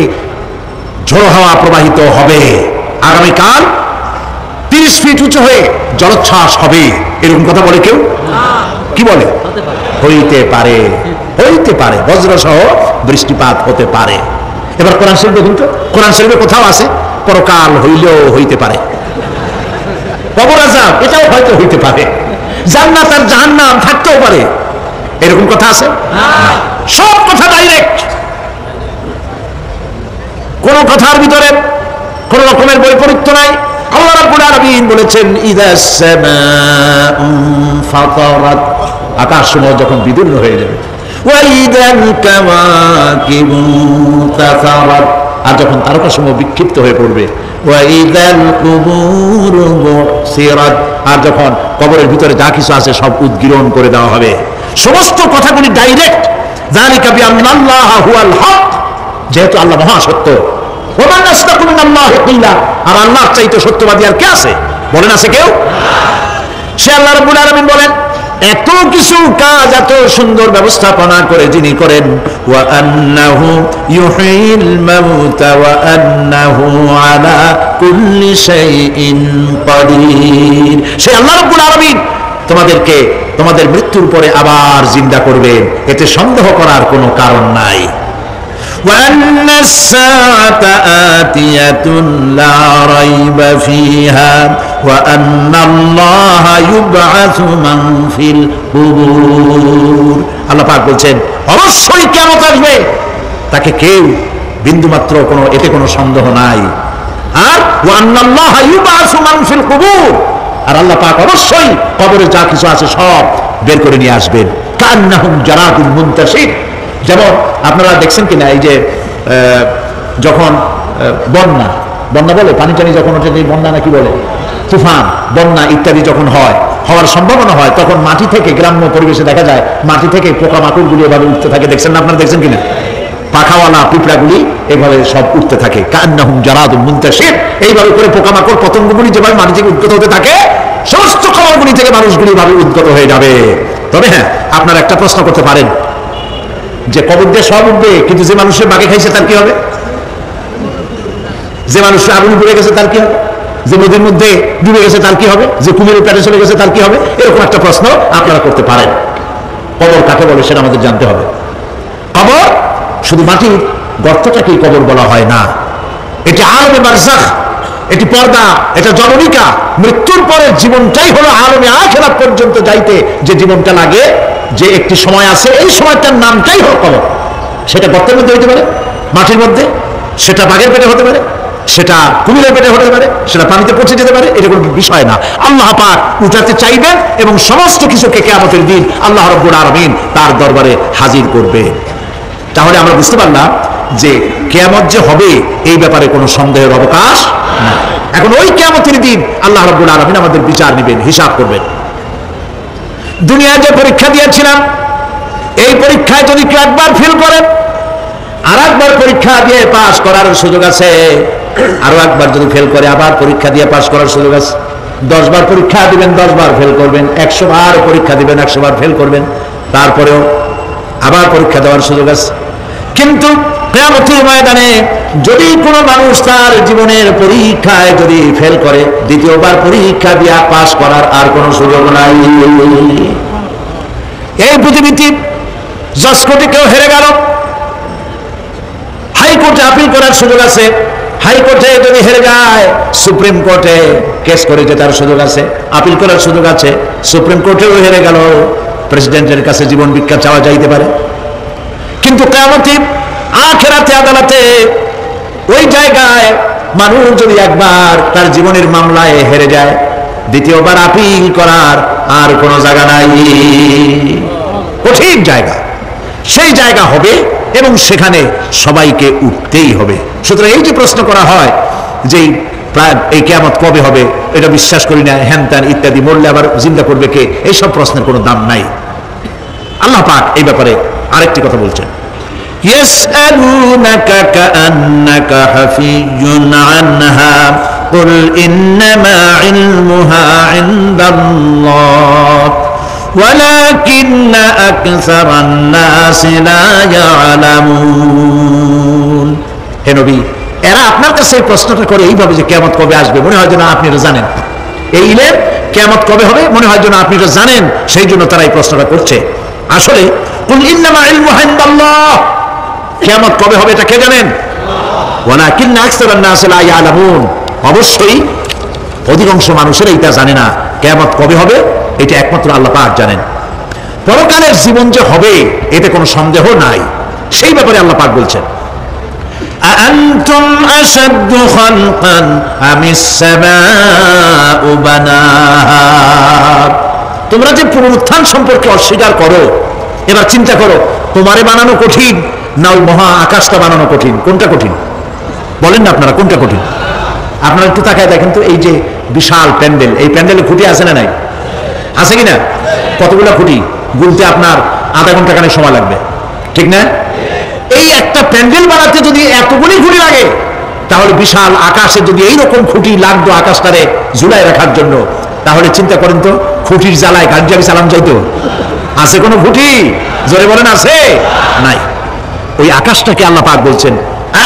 ঝোড়ো হাওয়া প্রবাহিত হবে, আগামীকাল 30 ফিট উঁচু হয়ে জলোচ্ছ্বাস হবে, এরকম কথা বলে কেউ? কি বলে? হইতে পারে, হইতে পারে, বজ্র সহ বৃষ্টিপাত হতে পারে। এবার কোরআন শরীফ দেখুন তো, কোরআন শরীফে কোথাও আছে পরকাল হইলেও হইতে পারে, কবর আযাব এটাও হয়তো হইতে পারে, জান্নাত আর জাহান্নাম থাকতেও পারে, এরকম কথা আছে? সব কথা ডাইরেক্ট, কোন কথার ভিতরে কোন রকমের বৈপরীত্য নাই। আল্লাহ রাব্বুল আলামিন বলেছেন, ইদাস সামাউ ফাতারাত, আকাশসমূহ যখন বিদীর্ণ হয়ে যাবে, ওয়া ইদাল কাওয়াকিবু তাসারাত, আর যখন তারকাসমূহ বিক্ষিপ্ত হয়ে পড়বে, ওয়া ইদাল কুবুরু বুসিরাত, আর যখন কবরের ভিতরে যা কিছু আছে সব উদ্গীরণ করে দেওয়া হবে। সমস্ত কথাগুলি ডাইরেক্ট। যালিকা বিআন্নাল্লাহা হুয়াল হক, যেহেতু আল্লাহ মহাসত্য। ওয়া মান আসদাকু মিনাল্লাহি কিলা, আর আল্লাহর চাইতে সত্যবাদী আর কে আছে? বলেন আছে কেউ? সে আল্লাহ রাব্বুল আলামিন বলেন, এত কিছু কাজ এত সুন্দর ব্যবস্থাপনা করে যিনি করেন, ওয়া আন্নাহু ইউহয়িল মাউতা ওয়া আন্নাহু আলা কুল্লি শাইইন কাদির, সে আল্লাহ রাব্বুল আলামিন তোমাদেরকে তোমাদের মৃত্যুর পরে আবার জিন্দা করবেন, এতে সন্দেহ করার কোনো কারণ নাই। ওয়া আন্নাস সাআতা আতিয়াতুন লা রাইবা ফিহা ওয়া আন্নাল্লাহা ইউবআসু মান ফিল কুবুর, আল্লাহ পাক বলছেন অবশ্যই কিয়ামত আসবে, তাকে কেউ বিন্দুমাত্র এতে কোনো সন্দেহ নাই। আর ওয়া আন্নাল্লাহা ইউবআসু মান ফিল কুবুর, আর আল্লাহ পাক অবশ্যই কবরে যা কিছু আছে সব বের করে নিয়ে আসবেন। কান্নাহুম জারাদুল মুনতাশির, যেমন আপনারা দেখছেন কিনা এই যে যখন বন্যা বলে পানি টানি যখন ওঠে, বন্যা নাকি বলে, তুফান, বন্যা ইত্যাদি যখন হওয়ার সম্ভাবনা হয়, তখন মাটি থেকে গ্রাম্য পরিবেশে দেখা যায় মাটি থেকে পোকামাকড়গুলি এভাবে উঠতে থাকে, দেখছেন না? আপনারা দেখছেন কিনা? পাখাওয়ালা পিঁপড়াগুলি এভাবে সব উঠতে থাকে, কান্নাহুম জারাদুম মুনতাশির। এইভাবে করে পোকামাকড় পতঙ্গগুলি যেভাবে মানুষ থেকে উদ্গত হতে থাকে, সমস্ত খবরগুলি থেকে মানুষগুলি ভাবে উদ্গত হয়ে যাবে। তবে হ্যাঁ, আপনারা একটা প্রশ্ন করতে পারেন যে কবর দিয়ে সব উঠবে, কিন্তু যে মানুষের বাগে খাইছে তার কি হবে? যে মানুষের আগুন পুড়ে গেছে তার কি হবে? যে নদীর মধ্যে ডুবে গেছে তার কি হবে? যে কুমিরের পেটে চলে গেছে তার কি হবে? এরকম একটা প্রশ্ন আপনারা করতে পারেন। কবর কাকে বলে সেটা আমাদের জানতে হবে। কবর শুধু মাটির গর্তটাকেই কবর বলা হয় না, এটি আলমে বারজাখ, এটি পর্দা, এটা জবনিকা। মৃত্যুর পরের জীবনটাই হলো আলমে আখিরাত পর্যন্ত যাইতে যে জীবনটা লাগে, যে একটি সময় আছে, এই সময়টার নামটাই হলো কবর। সেটা গর্তের মধ্যে হতে পারে, মাটির মধ্যে, সেটা বাঘের পেটে হতে পারে, সেটা কুমিরের পেটে হতে পারে, সেটা পানিতে পৌঁছে যেতে পারে, এটা কোনো বিষয় না। আল্লাহ পাক উঠাতে চাইবেন এবং সমস্ত কিছুকে কিয়ামতের দিন আল্লাহ রাব্বুল আলামিন তার দরবারে হাজির করবে। তাহলে আমরা বুঝতে পারলাম যে কিয়ামত যে হবে এই ব্যাপারে কোনো সন্দেহের অবকাশ নাই। এখন ওই কিয়ামতের দিন আল্লাহ রাব্বুল আলামিন আমাদের বিচার নেবেন, হিসাব করবেন। দুনিয়ায় যে পরীক্ষা দিয়েছিলাম, এই পরীক্ষায় যদি কেউ একবার ফেল করেন, আর একবার পরীক্ষা দিয়ে পাস করার সুযোগ আছে, আরো একবার যদি ফেল করে আবার পরীক্ষা দিয়ে পাস করার সুযোগ আছে। 10 বার পরীক্ষা দিবেন, 10 বার ফেল করবেন, 100 বার পরীক্ষা দিবেন, 100 বার ফেল করবেন, তারপরেও আবার পরীক্ষা দেওয়ার সুযোগ আছে। কিন্তু কিয়ামতের ময়দানে যদি কোনো মানুষ তার জীবনের পরীক্ষায় যদি ফেল করে, দ্বিতীয়বার পরীক্ষা দিয়ে পাস করার আর কোনো সুযোগ নাই। এই পৃথিবীতে জজ কোর্টে কেউ হেরে গেল, হাইকোর্টে আপিল করার সুযোগ আছে। হাইকোর্টে যদি হেরে যায়, সুপ্রিম কোর্টে কেস করে জেতার সুযোগ আছে, আপিল করার সুযোগ আছে। সুপ্রিম কোর্টেও হেরে গেল, প্রেসিডেন্টের কাছে জীবন ভিক্ষা চাওয়া যাইতে পারে। কিন্তু কিয়ামতে আখিরাতে আদালতে ওই জায়গায় মানুষ যদি একবার তার জীবনের মামলায় হেরে যায়, দ্বিতীয়বার আপিল করার আর কোনো জায়গা নাই। কঠিন জায়গা, সেই জায়গা হবে এবং সেখানে সবাইকে উঠতেই হবে। সুতরাং এই যে প্রশ্ন করা হয় যে এই কিয়ামত কবে হবে, এটা বিশ্বাস করি না, হ্যান ত্যান ইত্যাদি, মরলে আবার জিন্দা করবে কে, এইসব প্রশ্নের কোনো দাম নাই। আল্লাহ পাক এই ব্যাপারে আরেকটি কথা বলছেন, ইয়াসআলুনাকা কাআন্নাকা হাফিয়্যুন আনহা কুল ইন্নামা ইলমুহা ইনদাল্লাহ ওয়ালাকিন্না আকসারান নাসি লা ইয়ালামুন। হে নবী, এরা আপনার কাছে এই প্রশ্নটা করে এইভাবে যে কিয়ামত কবে আসবে, মনে হয় যেন আপনি এটা জানেন। এই ইলম কিয়ামত কবে হবে মনে হয় যেন আপনি এটা জানেন, সেই জন্য তারা এই প্রশ্নটা করছে। আসলে কুল ইন্নামা ইলমুহা ইনদাল্লাহ, কিয়ামত কবে হবে এটা কে জানেন? ওয়ালাকিন্না আকসারান নাসি লা ইয়ালামুন, অবশ্যই অধিকাংশ মানুষের এটা জানে না। কিয়ামত কবে হবে এটা একমাত্র আল্লাহ পাক জানেন। পরকালের জীবন যে হবে এতে কোনো সন্দেহ নাই, সেই ব্যাপারে আল্লাহ পাক বলছেন, আআনতুম আশাদ্দু খালকান আমিস সামাউ বানাহা। তোমরা যে পুনরুত্থান সম্পর্কে অস্বীকার করো, এবার চিন্তা করো, তোমারে বানানো কঠিন না ওই মহা আকাশটা বানানো কঠিন? কোনটা কঠিন বলেন না আপনারা, কোনটা কঠিন? আপনারা একটু তাকায় দেখেন তো, এই যে বিশাল প্যান্ডেল, এই প্যান্ডেলে খুঁটি আছে না নাই? আছে কিনা? কতগুলো খুঁটি গুনতে আপনার আধা ঘন্টা খানে সময় লাগবে, ঠিক না? এই একটা প্যান্ডেল বানাতে যদি এতগুলি খুঁটি লাগে, তাহলে বিশাল আকাশে যদি এইরকম খুঁটি লাগতো আকাশটারে ঝুলাই রাখার জন্য, তাহলে চিন্তা করেন তো, খুঁটির জ্বালায় গাড়ি যাবি চালান যাইতো? আছে কোনো খুঁটি? জোরে বলেন, আছে? নাই। ওই আকাশটাকে আল্লাহ পাক বলছেন,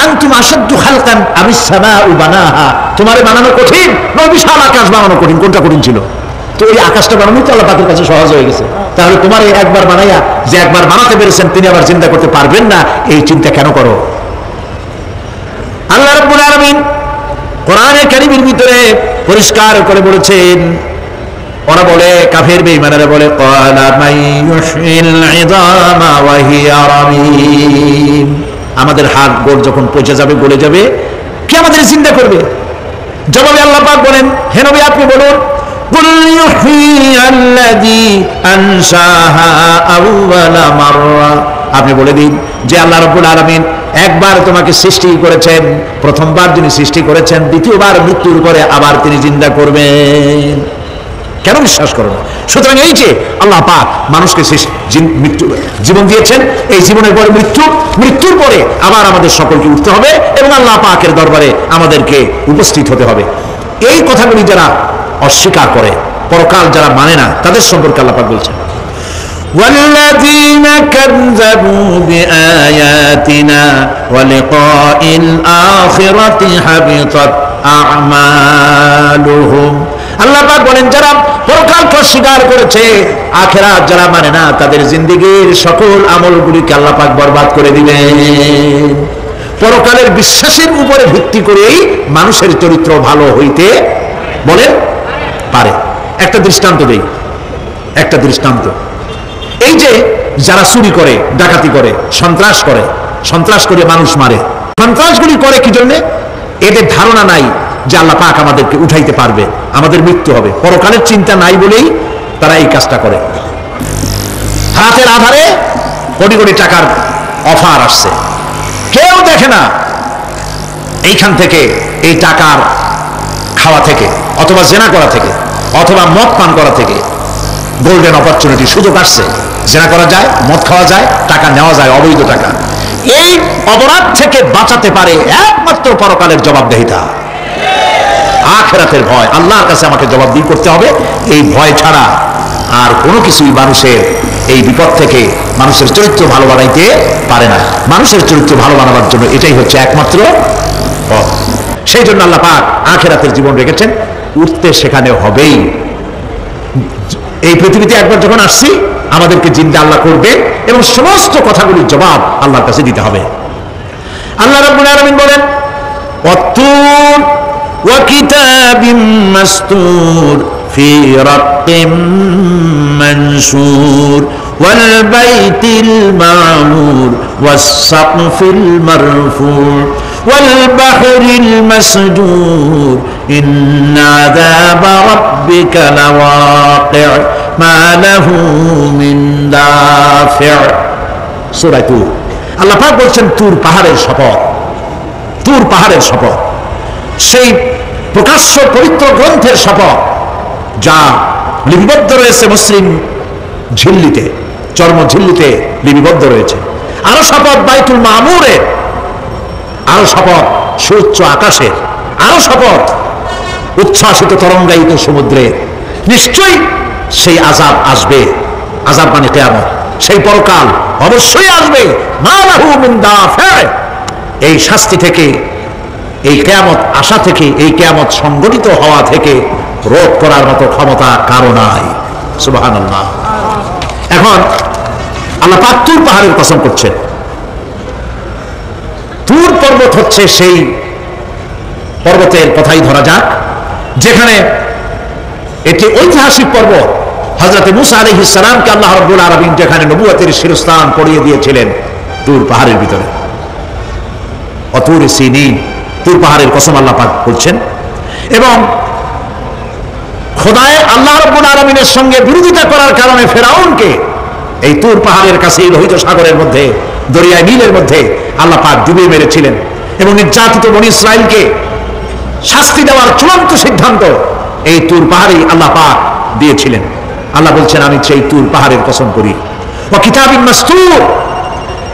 আনতুম আশাদ্দু খালকান আমিস সামাউ বানাহা, তোমারে বানানো কঠিন না বিশাল আকাশ বানানো কঠিন? কোনটা কঠিন ছিল? তো ওই আকাশটা বানানোই তো আল্লাহ পাকের কাছে সহজ হয়ে গেছে। তাহলে তোমার একবার বানাইয়া যে একবার বানাতে পেরেছেন তিনি আবার চিন্তা করতে পারবেন না, এই চিন্তা কেন করো? আল্লাহ রাব্বুল আলামিন কোরআনে কারীমের ভিতরে পরিষ্কার করে বলেছেন, ওরা বলে, কাফের বেঈমানেরা বলে, ক্বালা মাইয়ুশইল ইযামা ওয়া হিয়া রামীম, আমাদের হাড় গোড় যখন পচে যাবে, গলে যাবে, কে আমাদের জিন্দা করবে? জবাবে আল্লাহ পাক বলেন, হে নবী আপনি বলুন, কুল ইউহইয়াল্লাযী আনশাহা আউওয়ালা মাররা, আপনি বলে দিন যে আল্লাহ রাব্বুল আলামিন একবার তোমাকে সৃষ্টি করেছেন, প্রথমবার যিনি সৃষ্টি করেছেন, দ্বিতীয়বার মৃত্যুর পরে আবার তিনি জিন্দা করবেন। কেন বিশ্বাস করো না? সুতরাং এই যে আল্লাহ পাক মানুষকে জীবন দিয়েছেন, এই জীবনের পরে মৃত্যুর পরে আবার আমাদের সকলকে উঠতে হবে এবং আল্লাহ পাকের দরবারে আমাদেরকে উপস্থিত হতে হবে। এই কথাগুলি যারা অস্বীকার করে, পরকাল যারা মানে না, তাদের সম্পর্কে আল্লাহ পাক বলছেন والذين كذبوا بآياتنا ولقاء الآخرة حبطت أعمالهم। আল্লাহ পাক বলেন যারা পরকালকে অস্বীকার করেছে, আখিরাত যারা মানে না, তাদের জিন্দেগীর সকল আমলগুলিকে আল্লাহ পাক বরবাদ করে দিবেন। পরকালের বিশ্বাসের উপরে ভিত্তি করেই মানুষের চরিত্র ভালো হইতে বলেন পারে। একটা দৃষ্টান্ত দেই, একটা দৃষ্টান্ত। এই যে যারা চুরি করে, ডাকাতি করে, সন্ত্রাস করে মানুষ মারে, সন্ত্রাসগুলি করে কি জন্য? এদের ধারণা নাই যে আল্লাহ পাক আমাদেরকে উঠাইতে পারবে, আমাদের মৃত্যু হবে, পরকালের চিন্তা নাই বলেই তারা এই কাজটা করে। হাতের আধারে কোটি কোটি টাকার অফার আসছে, কেউ দেখে না এইখান থেকে, এই টাকার খাওয়া থেকে, অথবা জেনা করা থেকে, অথবা মদ পান করা থেকে গোল্ডেন অপরচুনিটি, সুযোগ আসছে, জেনা করা যায়, মদ খাওয়া যায়, টাকা নেওয়া যায়, অবৈধ টাকা। এই অপরাধ থেকে বাঁচাতে পারে একমাত্র পরকালের জবাবদিহিতা, আখিরাতের ভয়। আল্লাহর কাছে আমাকে জবাবদিহি করতে হবে, এই ভয় ছাড়া আর কোনো কিছুই মানুষের এই বিপদ থেকে মানুষের চরিত্র ভালো বানাইতে পারে না। মানুষের চরিত্র ভালো বানাবার জন্য এটাই হচ্ছে একমাত্র পথ। সেই জন্য আল্লাহ পাক আখিরাতের জীবন রেখেছেন, উঠতে সেখানে হবেই। এই পৃথিবীতে একবার যখন আসছি, আমাদেরকে জিন্দা আল্লাহ করবে এবং সমস্ত কথাগুলির জবাব আল্লাহর কাছে দিতে হবে। আল্লাহ রাব্বুল আলামিন বলেন ওয়াত্তুর ওয়া কিতাবিম মাসতুর ফি রাক্কিম মানশুর ওয়াল বাইতিল মামুর ওয়াস সাকফিল মারফুর ওয়াল বাহরিল মাসজুর ইন্না আযাবা রাব্বিকা লাওয়াকি' মা লাহু মিন দাফি'। সূরা তুর। আল্লাহ পাক বলছেন তুর পাহাড়ের শপথ, তুর পাহাড়ের শপথ, সেই প্রকাশ্য পবিত্র গ্রন্থের শপথ যা লিপিবদ্ধ রয়েছে মুসলিম ঝিল্লিতে, চর্ম ঝিল্লিতে লিপিবদ্ধ রয়েছে। আরো শপথ বাইতুল মামুরের, আরো শপথ সুউচ্চ আকাশের, আরো শপথ উচ্ছ্বাসিত তরঙ্গায়িত সমুদ্রে। নিশ্চয়ই সেই আযাব আসবে, আযাব মানে কিয়ামত, সেই পরকাল অবশ্যই আসবে। মা লাহু মিন দাফি', এই শাস্তি থেকে, এই কিয়ামত আসা থেকে, এই কিয়ামত সংঘটিত হওয়া থেকে রোধ করার মতো ক্ষমতা কারো নাই। সুবহানাল্লাহ। এখন আল্লাহ পাক তুর পাহাড়ের কসম করছেন। তুর পর্বত হচ্ছে সেই পর্বতের কথাই ধরা যাক, যেখানে একটি ঐতিহাসিক পর্বত, হযরত মুসা আলাইহিস সালামকে আল্লাহ রাব্বুল আলামিন যেখানে নবুয়তের শিরস্থান পড়িয়ে দিয়েছিলেন, তুর পাহাড়ের ভিতরে। অতুর সিনিন, তুর পাহাড়ের কসম আল্লাহ পাক বলছেন। এবং খোদায়ে আল্লাহ রাব্বুল আলামিনের সঙ্গে বিরোধিতা করার কারণে ফেরাউনকে এই তুর পাহাড়ের কাছে, লোহিত সাগরের মধ্যে, দরিয়ায় নীলের মধ্যে আল্লাহ পাক ডুবিয়ে মেরেছিলেন এবং নির্যাতিত বনী ইসরাইলকে শাস্তি দেওয়ার চূড়ান্ত সিদ্ধান্ত এই তুর পাহাড়েই আল্লাহ পাক দিয়েছিলেন। আল্লাহ বলছেন আমি সেই তুর পাহাড়ের কসম করি। ওয়া কিতাবিম মাসতুর,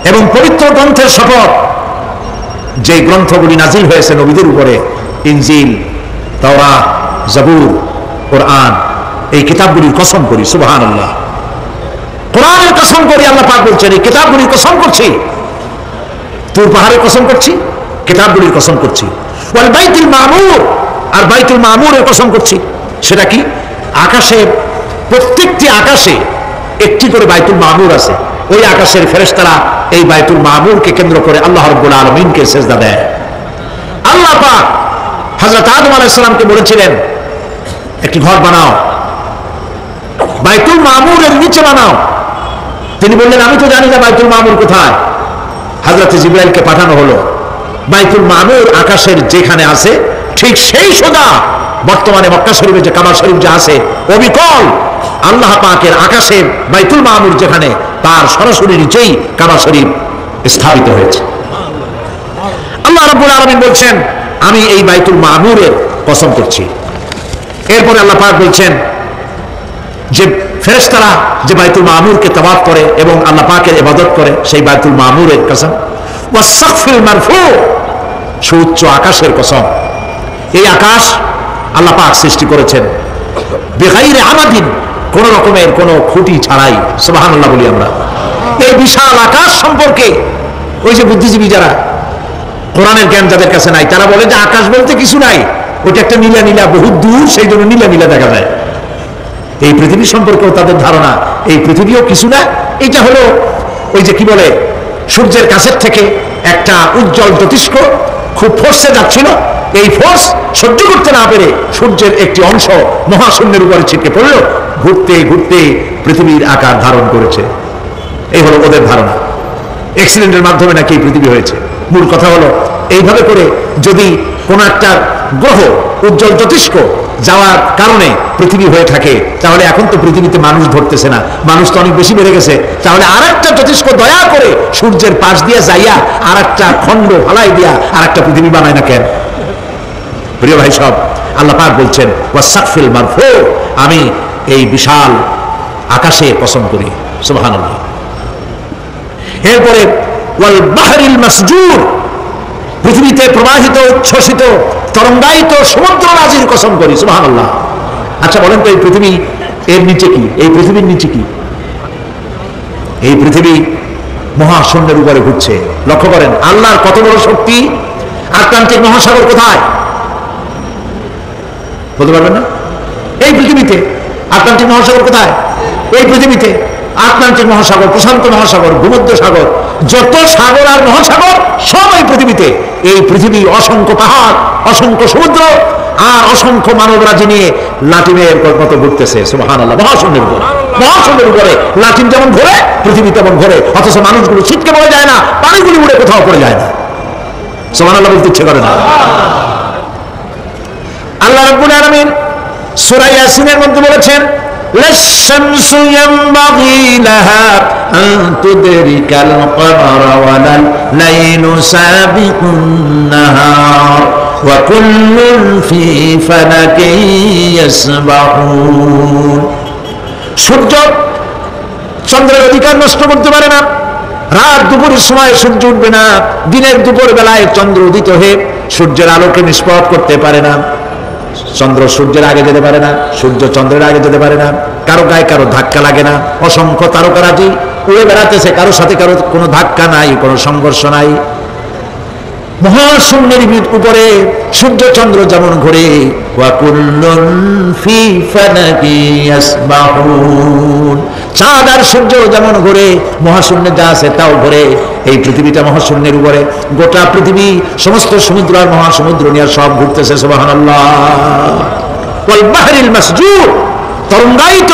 এবং পবিত্র গ্রন্থের শপথ, যে গ্রন্থগুলি নাজিল হয়েছে নবীদের উপরে, ইনজিল, তাওরাত, জাবুর, কোরআন, এই কিতাবগুলির কসম করি। সুবহানাল্লাহ। কোরআনের কসম করি, আল্লাহ পাক বলছেন এই কিতাবগুলির কসম করছি, তুর পাহাড়ের কসম করছি, কিতাবগুলির কসম করছি। ওয়াল বাইতুল মামুর, আর বাইতুল মামুরের কসম করছি। সেটা কি? আকাশে, প্রত্যেকটি আকাশে একটি করে বাইতুল মামুর আছে। ওই আকাশের ফেরেশতারা এই বাইতুল মামুরকে কেন্দ্র করে আল্লাহ রাব্বুল আলামিনকে সিজদা দেয়। আল্লাহ পাক হযরত আদম আলাইহিস সালামকে বলেছিলেন একটি ঘর বানাও, বাইতুল মামুরের নিচে বানাও। তিনি বললেন আমি তো জানি না বাইতুল মামুর কোথায়। হযরত জিবরাইলকে পাঠানো হলো। বাইতুল মামুর আকাশের যেখানে আছে ঠিক সেই সোজা বর্তমানে মক্কা শরীফে যে কাবা শরীফ যে আছে, অবিকল আল্লাহ পাকের আকাশে বাইতুল মামুর যেখানে, তার সরাসরি নিচেই কাবা শরীফ স্থাপিত হয়েছে। আল্লাহ রাব্বুল আলামিন বলছেন আমি এই বাইতুল মামুরের কসম করছি। এরপরে আল্লাহ পাক বলছেন যে ফেরেশতারা যে বাইতুল মামুরকে তাওয়াফ করে এবং আল্লাহ পাকের ইবাদত করে, সেই বাইতুল মামুরের কসম, ওয়াস-সাকফিল মারফু, সুউচ্চ আকাশের কসম। এই আকাশ আল্লাহ পাক সৃষ্টি করেছেন বিগাইরি আমাদিন, কোন রকমের কোন খুঁটি ছাড়াই। সুবহানাল্লাহ বলি আমরা। এই বিশাল আকাশ সম্পর্কে ওই যে বুদ্ধিজীবী যারা, কোরআনের জ্ঞান যাদের কাছে নাই, তারা বলে যে আকাশ বলতে কিছু নাই, ওইটা একটা নীলা নীলা বহুত দূর, সেই জন্য নীলা নীলা দেখা যায়। এই পৃথিবী সম্পর্কেও তাদের ধারণা এই পৃথিবীও কিছু না, এটা হলো ওই যে কি বলে সূর্যের কাছের থেকে একটা উজ্জ্বল জ্যোতিষ্ক খুব ফোর্সে যাচ্ছিল, এই ফোর্স সহ্য করতে না পেরে সূর্যের একটি অংশ মহাশূন্যের উপরে ছিটকে পড়ল, ঘুরতে ঘুরতে পৃথিবীর আকার ধারণ করেছে। এই হলো ওদের ধারণা। অ্যাক্সিডেন্টের মাধ্যমে নাকি পৃথিবী হয়েছে। মূল কথা হলো এইভাবে করে যদি কোনো একটা গ্রহ উজ্জ্বল জ্যোতিষ্ক যাওয়ার কারণে পৃথিবী হয়ে থাকে, তাহলে এখন তো পৃথিবীতে মানুষ ধরতেছে না, মানুষ তো অনেক বেশি বেড়ে গেছে, তাহলে আর একটা জ্যোতিষ্ক দয়া করে সূর্যের পাশ দিয়ে যাইয়া আর একটা খণ্ড ফালাই দিয়া আর একটা পৃথিবী বানায় না কেন? প্রিয় ভাই সব, আল্লাহ পাক বলছেন ওয়াস-সাকফিল মারফু, আমি এই বিশাল আকাশে কসম করি। সুবহানাল্লাহ। এরপরে ওয়াল বাহরিল মাসজুর, পৃথিবীতে প্রবাহিত উচ্ছ্বসিত তরঙ্গায়িত সমুদ্র রাজির কসম করি। সুবহানাল্লাহ। আচ্ছা বলেন তো এই পৃথিবী এর নিচে কি? এই পৃথিবীর নিচে কি? এই পৃথিবী মহাশূন্যের উপরে ঘুরছে। লক্ষ্য করেন আল্লাহর কত বড় শক্তি। আটলান্টিক মহাসাগর কোথায় বলতে পারবেন না? এই পৃথিবীতে। আটলান্টিক মহাসাগর কোথায়? এই পৃথিবীতে। আটলান্টিক মহাসাগর, প্রশান্ত মহাসাগর, ভূমধ্য সাগর, যত সাগর আর মহাসাগর সব এই পৃথিবীতে। এই পৃথিবী অসংখ্য পাহাড়, অসংখ্য সমুদ্র আর অসংখ্য মানবরাজি নিয়ে লাটিমের মতো ঘুরতেছে। সুবহানাল্লাহ। মহাশূন্যের উপরে, মহাশূন্যের উপরে লাটিম যেমন ঘোরে, পৃথিবী তেমন ঘোরে, অথচ মানুষগুলো ছিটকে পড়ে যায় না, পানিগুলি উড়ে কোথাও পড়ে যায় না। সুবহানাল্লাহ বলতে ইচ্ছে করে না। আল্লাহ রাব্বুল আলামিন সূরা ইয়াসিনের মধ্যে বলেছেন লাশ-শামসু ইয়ানবাগি লাহা আন তুদরিকাল কমারা ওয়ালাল লাইলু সাবিকুন নাহার ওয়া কুল্লুন ফি ফালাকিন ইয়াসবাহুন। সূর্য চন্দ্রের অধিকার নষ্ট করতে পারে না। রাত দুপুরের সময় সূর্য উঠবে না, দিনের দুপুর বেলায় চন্দ্র উদিত হয়ে সূর্যের আলোকে নিষ্প্রভ করতে পারে না। চন্দ্র সূর্যের আগে যেতে পারে না, সূর্য চন্দ্রের আগে যেতে পারে না, কারো গায়ে কারো ধাক্কা লাগে না। অসংখ্য তারকারাজি উড়ে বেড়াতেছে, কারো সাথে কারো কোনো ধাক্কা নাই, কোনো সংঘর্ষ নাই। মহাশূন্যের উপরে সূর্য চন্দ্র যেমন ঘোরে, ওয়া কুল্লুন ফি ফালাকি ইয়াসবাহুন, চাঁদ আর সূর্য যেমন ঘোরে, মহাশূন্যে যা আছে তাও ঘোরে। এই পৃথিবীটা মহাশূন্যের উপরে, গোটা পৃথিবী সমস্ত সমুদ্র আর মহাসমুদ্র নিয়ে সব ঘুরতেছে। সুবহানাল্লাহ। ওয়াল বাহরিল মাসজুর, তরঙ্গায়িত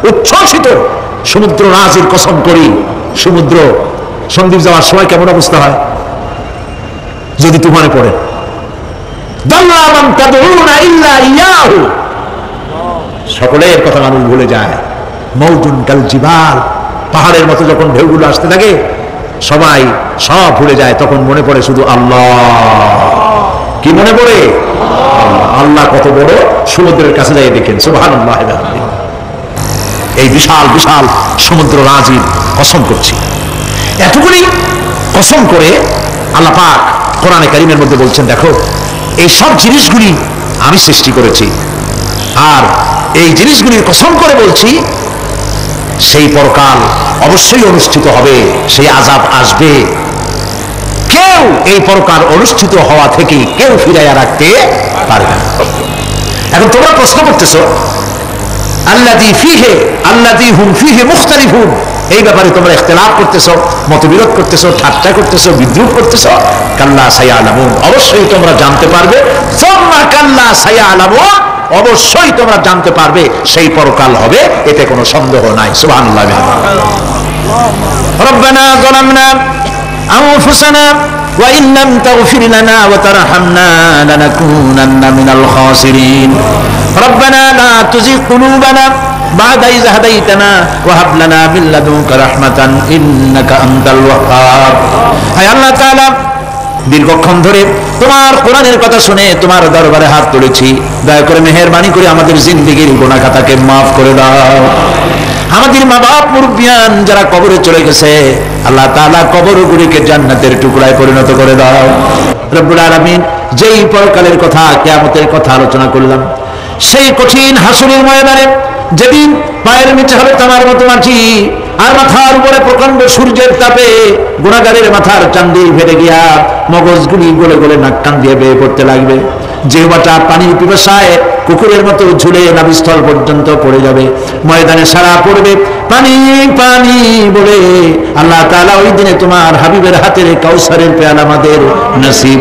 উচ্ছ্বসিত সমুদ্র রাজির কসম করি। সমুদ্র সন্দ্বীপ যাওয়ার সময় কেমন অবস্থা হয় যদি তুফানে পড়ে? দাল্লা মান তাদউনা ইল্লা ইয়াহু, সকলের কথা মানুষ ভুলে যায়। মওজুন কাল জিবাল, পাহাড়ের মতো যখন ঢেউগুলো আসতে থাকে সবাই সব ভুলে যায়, তখন মনে পড়ে শুধু আল্লাহ। কি মনে পড়ে? আল্লাহ কত বড়। সমুদ্রের কাছে যাই দেখেন। সুবহানাল্লাহ। এই বিশাল বিশাল সমুদ্র রাজির কসম করছি। এতগুলি কসম করে আল্লাহ পাক কোরআনে কারীমের মধ্যে বলছেন, দেখো এই সব জিনিসগুলি আমি সৃষ্টি করেছি, আর এই জিনিসগুলির কসম করে বলছি সেই পরকাল অবশ্যই অনুষ্ঠিত হবে, সেই আযাব আসবে। কেউ এই পরকাল অনুষ্ঠিত হওয়া থেকে কেউ ফিরাইয়া রাখতে পারবে না। এখন তোমরা প্রশ্ন করতেছো আল্লাযী ফীহি আল্লাযী হুম ফীহি মুখতালিফুন, এই ব্যাপারে তোমরা ইখতিলাফ করতেছো, মতবিরোধ করতেছো, ঠাট্টা করতেছো, বিদ্রুপ করতেছো। কাল্লা সায়ালামুন, অবশ্যই তোমরা জানতে পারবে। সুম্মা কাল্লা সায়ালামুন, অবশ্যই তোমরা জানতে পারবে সেই পরকাল হবে, এতে কোনো সন্দেহ নাই। সুবহানাল্লাহ। রব্বানা যালামনা আনফুসানা ওয়া ইন লাম তাগফির লানা ওয়া তারহামনা লানাকুনান্না মিনাল খাসিরিন। রব্বানা লা তুযিগ কুলুবানা বা'দা ইয হাদাইতানা ওয়া হাব লানা মিন লাদুনকা রাহমাতান ইন্নাকা আনতাল ওয়াহ্হাব। হে আল্লাহ তাআলা, দীর্ঘক্ষণ ধরে তোমার কোরআনের কথা শুনে তোমার দরবারে হাত তুলেছি, দয়া করে মেহেরবানি করে আমাদের জিন্দেগির গুনাহ খাতাকে মাফ করে দাও। আমাদের মা বাপ মুরব্বিয়ান যারা কবরে চলে গেছে, আল্লাহ তাআলা কবরগুলিকে জান্নাতের টুকরায় পরিণত করে দাও। রব্বুল আলামিন, যেই পরকালের কথা, কিয়ামতের কথা আলোচনা করলাম, সেই কঠিন হাসরের ময়দানে যেদিন পায়ের নিচে হবে তামার মতো মাটি, আর মাথার উপরে প্রকাণ্ড সূর্যের তাপে গুনাহগারের মাথার চান্দি ফেটে গিয়া মগজগুলি গলে গলে নাক কান দিয়ে বেয়ে পড়তে লাগবে। জিহ্বাটা পানির পিপাসায় কুকুরের মতো ঝুলে নাভিস্থল পর্যন্ত পড়ে যাবে। ময়দানে সারা পড়বে পানি পানি বলে। আল্লাহ তাআলা ওই দিনে তোমার হাবিবের হাতের কাউসারের পেয়ালা আমাদের নসিব